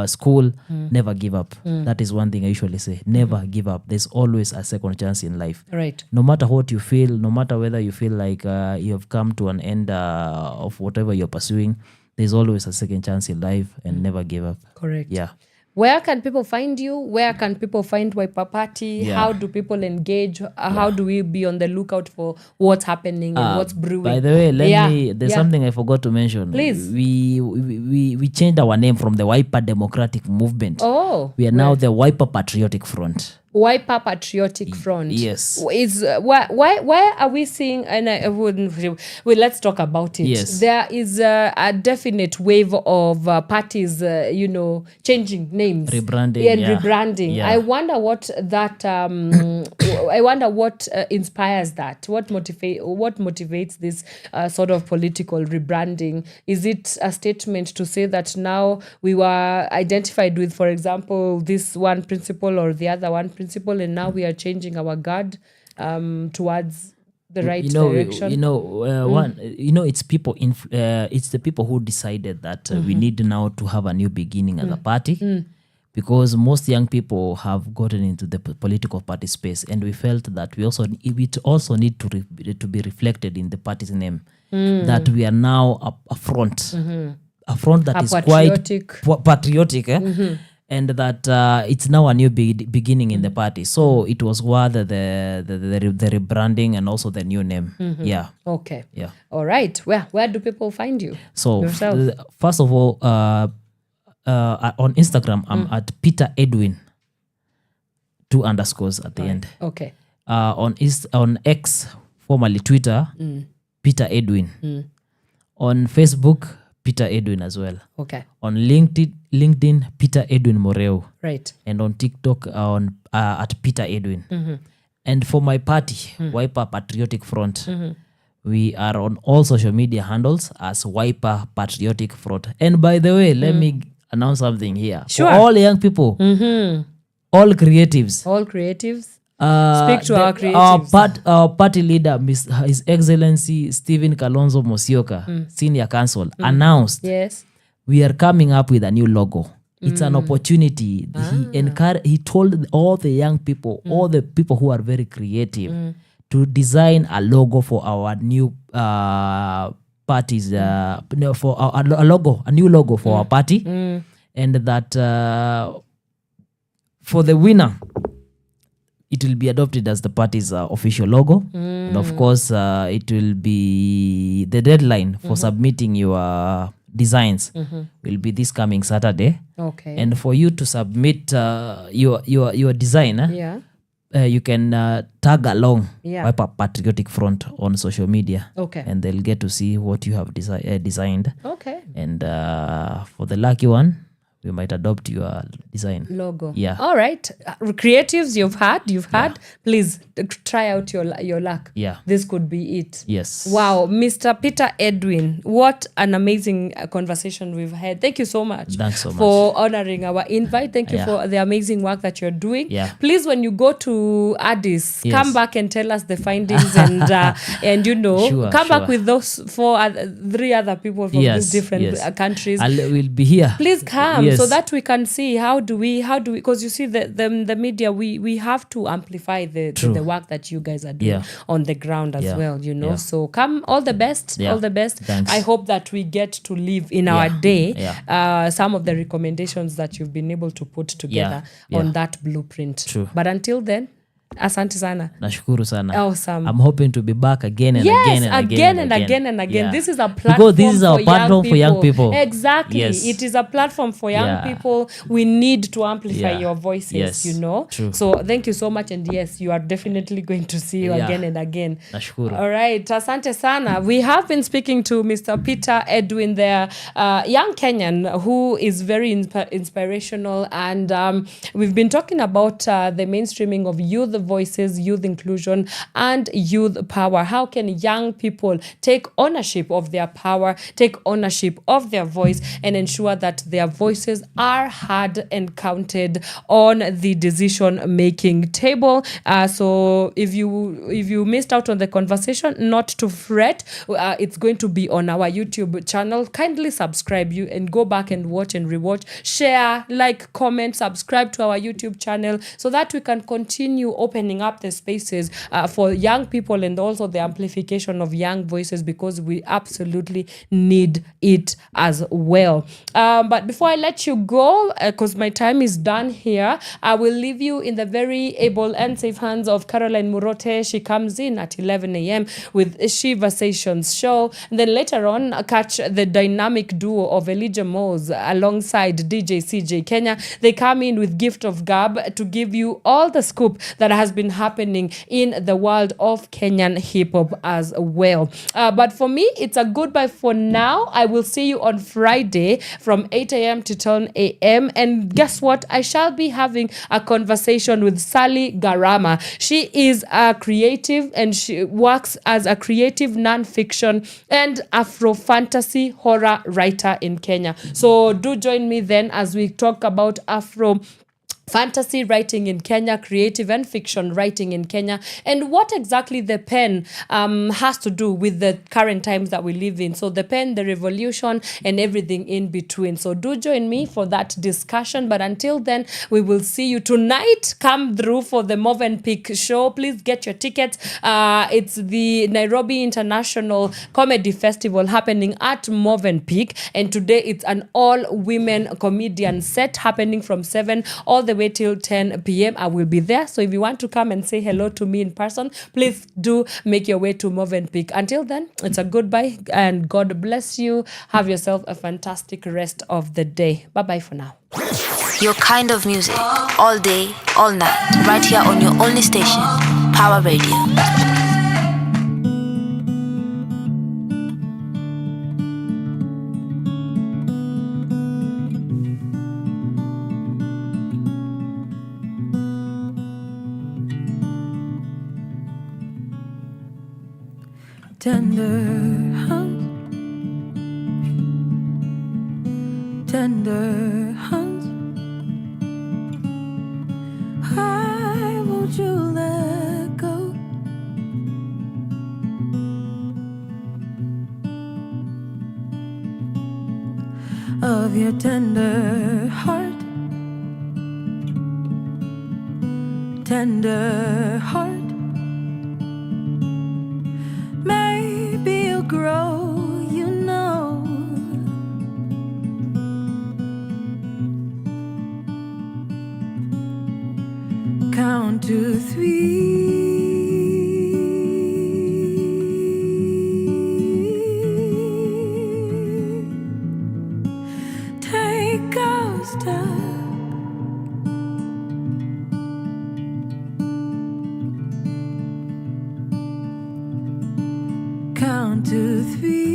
school, never give up. That is one thing I usually say. Never give up. There's always a second chance in life. Right. No matter what you feel, no matter whether you feel like you have come to an end of whatever you're pursuing, there's always a second chance in life, and never give up. Correct. Yeah. Where can people find you? Where can people find Wiper Party? Yeah. How do people engage? How do we be on the lookout for what's happening and what's brewing? By the way, there's something I forgot to mention. Please. We changed our name from the Wiper Democratic Movement. Oh. We are now the Wiper Patriotic Front. Wiper Patriotic Front. Yes. Is why are we seeing? And I wouldn't. Well, let's talk about it. Yes. There is a definite wave of parties, changing names, rebranding, and rebranding. Yeah. I wonder what that. I wonder what inspires that. What motivates this sort of political rebranding? Is it a statement to say that now we were identified with, for example, this one principle or the other one principle, and now we are changing our guard towards the right direction? It's people. It's the people who decided that we need now to have a new beginning as a party. Because most young people have gotten into the political party space, and we felt that we also need to be reflected in the party's name. That we are now a front, a front that is patriotic. Quite patriotic, and that it's now a new beginning in the party. So it was worth the rebranding and also the new name. Yeah. Okay. Yeah. All right. Where do people find you? So yourself? First of all, on Instagram, I'm at Peter Edwin, 2 underscores at the end. Okay. On X, formerly Twitter, Peter Edwin. On Facebook, Peter Edwin as well. Okay. On LinkedIn, Peter Edwin Moreo. Right. And on TikTok, at Peter Edwin. And for my party, Wiper Patriotic Front, we are on all social media handles as Wiper Patriotic Front. And by the way, let me announce something here. Sure. For all young people, all creatives. All creatives. Speak to our creatives. Our party leader, His Excellency Stephen Kalonzo Musyoka, Senior Counsel, announced we are coming up with a new logo. It's an opportunity. He told all the young people, all the people who are very creative, to design a logo for our new parties, for a new logo for our party, and that for the winner, it will be adopted as the party's official logo. And of course, it will be the deadline for submitting your designs will be this coming Saturday. Okay. And for you to submit your design, you can tag along Wiper Patriotic Front on social media. Okay. And they'll get to see what you have designed. Okay. And for the lucky one, we might adopt your design logo. Yeah. All right. Creatives you've had. Please try out your luck. Yeah. This could be it. Yes. Wow, Mr. Peter Edwin, what an amazing conversation we've had. Thank you so much. Thanks so much. For honoring our invite. Thank you Yeah. for the amazing work that you're doing. Yeah. Please, when you go to Addis, Yes. come back and tell us the findings and you know, Sure, come back sure. with those 3 other people from these different countries. We'll be here. Please come Yes. so that we can see how do we because you see the media we have to amplify the work that you guys are doing on the ground as well, you know. So come, all the best. Thanks. I hope that we get to live in our day some of the recommendations that you've been able to put together on that blueprint. True. But until then, asante sana. Nashukuru sana. Awesome. I'm hoping to be back again and yes, again and again. Yeah. This is a platform because this is our platform for young people. Exactly. Yes. It is a platform for young people. We need to amplify your voices, you know. True. So thank you so much, and yes, you are definitely going to see you again and again. Nashukuru. All right. Asante sana. We have been speaking to Mr. Peter Edwin there, young Kenyan who is very inspirational, and we've been talking about the mainstreaming of youth voices, youth inclusion, and youth power. How can young people take ownership of their power, take ownership of their voice, and ensure that their voices are heard and counted on the decision-making table? So if you missed out on the conversation, not to fret. It's going to be on our YouTube channel. Kindly subscribe and go back and watch and rewatch, share, like, comment, subscribe to our YouTube channel so that we can continue opening up the spaces for young people and also the amplification of young voices, because we absolutely need it as well. But before I let you go, because my time is done here, I will leave you in the very able and safe hands of Caroline Murote. She comes in at 11 a.m. with Shivasations show. And then later on, catch the dynamic duo of Elijah Mose alongside DJ CJ Kenya. They come in with Gift of Gab to give you all the scoop that has been happening in the world of Kenyan hip-hop as well. But for me, it's a goodbye for now. I will see you on Friday from 8 a.m. to 10 a.m. And guess what? I shall be having a conversation with Sally Garama. She is a creative and she works as a creative non-fiction and Afro-fantasy horror writer in Kenya. So do join me then as we talk about fantasy writing in Kenya, creative and fiction writing in Kenya, and what exactly the pen has to do with the current times that we live in. So the pen, the revolution, and everything in between. So do join me for that discussion. But until then, we will see you tonight. Come through for the Movenpick show. Please get your tickets. It's the Nairobi International Comedy Festival happening at Movenpick, and today it's an all-women comedian set happening from 7 all the way till 10 p.m. I will be there. So if you want to come and say hello to me in person, please do make your way to Movenpick. Until then, it's a goodbye and God bless you. Have yourself a fantastic rest of the day. Bye-bye for now. Your kind of music, all day, all night, right here on your only station, Power Radio. Tender hands, tender hands. Why won't you let go? Of your tender heart, tender heart. Maybe you'll grow, you know. Count to 3. Take a step. Count to 3.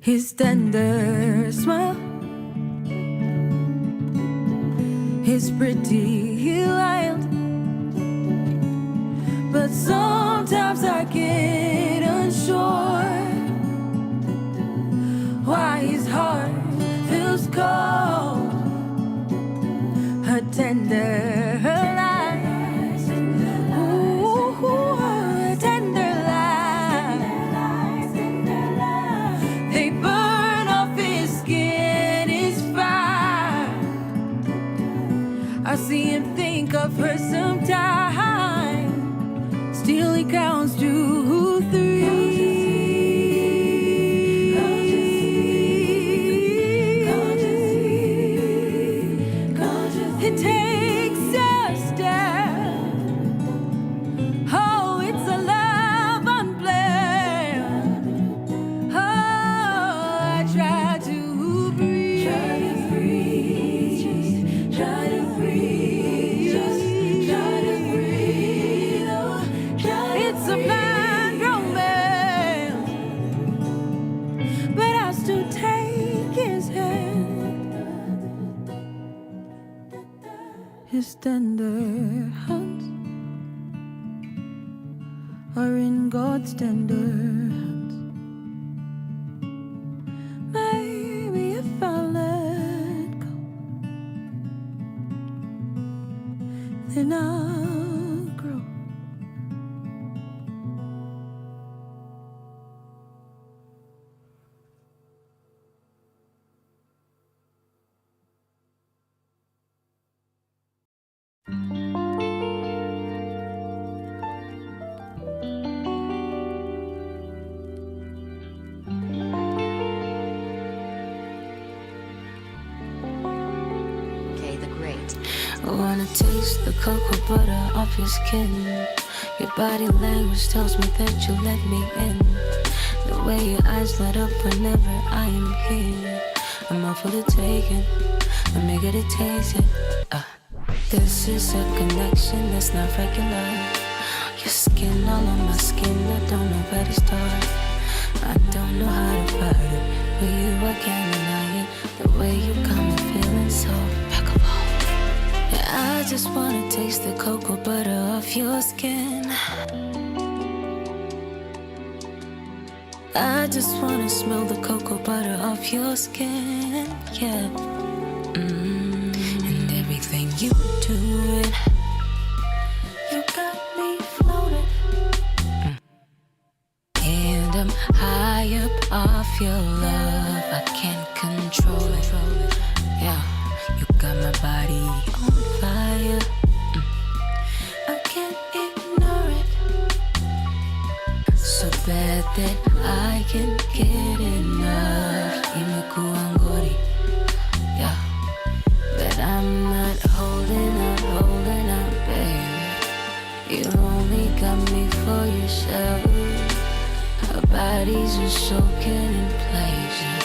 his tender smile, his pretty wild. But sometimes I get unsure why his heart feels cold. Her tender lies, ooh, her tender lies, they burn off his skin, his fire. I see him think of her sometimes. Still he counts 2, 3. It takes a step. Oh, it's a love unplanned. Oh, I try to breathe. Try to breathe. Just try to breathe. Just try to breathe. Oh, it's a blind romance, but I still take his hand. His tender hands are in God's tender hands. Maybe if I let go, then I'll grow. I wanna taste the cocoa butter off your skin. Your body language tells me that you let me in. The way your eyes light up whenever I am here. I'm up for the taking. Let me get it tasted. This is a connection that's not regular. Your skin all on my skin, I don't know where to start. I don't know how to fight it. With you I can't deny it. The way you got me feeling so impeccable. I just wanna taste the cocoa butter off your skin. I just wanna smell the cocoa butter off your skin, yeah. And everything you doing, you got me floating. And I'm high up off your love, I can't control it, yeah. You got my body on fire, I can't ignore it. So bad that I can't get enough. Imekuangori, yeah. But I'm not holding out, baby. You only got me for yourself. Our bodies are soaking in pleasure.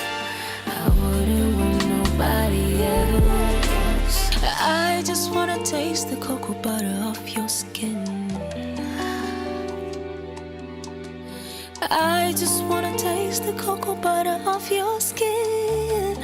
I wouldn't want nobody else. I just wanna taste the cocoa butter off your skin. I just wanna taste the cocoa butter off your skin.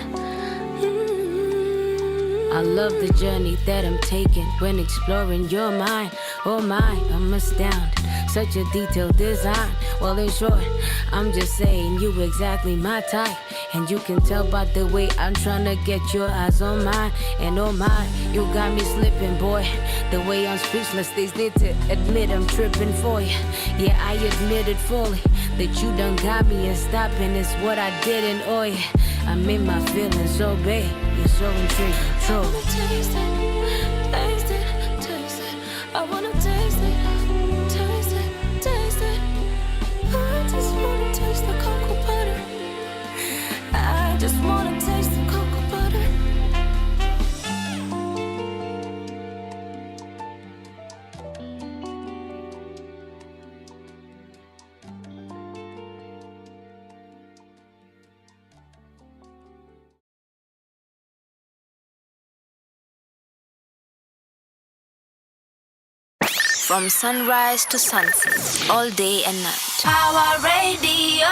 I love the journey that I'm taking when exploring your mind. Oh my, I'm astounded. Such a detailed design. Well, in short, I'm just saying you exactly my type. And you can tell by the way I'm trying to get your eyes on mine. And oh my, you got me slipping, boy. The way I'm speechless, they need to admit I'm tripping for you. Yeah, I admit it fully, that you done got me and stopping is what I didn't owe you. I'm in my feelings so big, you're so intriguing, true. I wanna taste it, taste it, taste it. I wanna taste it, taste it, taste it. I just wanna taste the cocoa butter. I just wanna taste the cocoa butter. From sunrise to sunset, all day and night. Power Radio.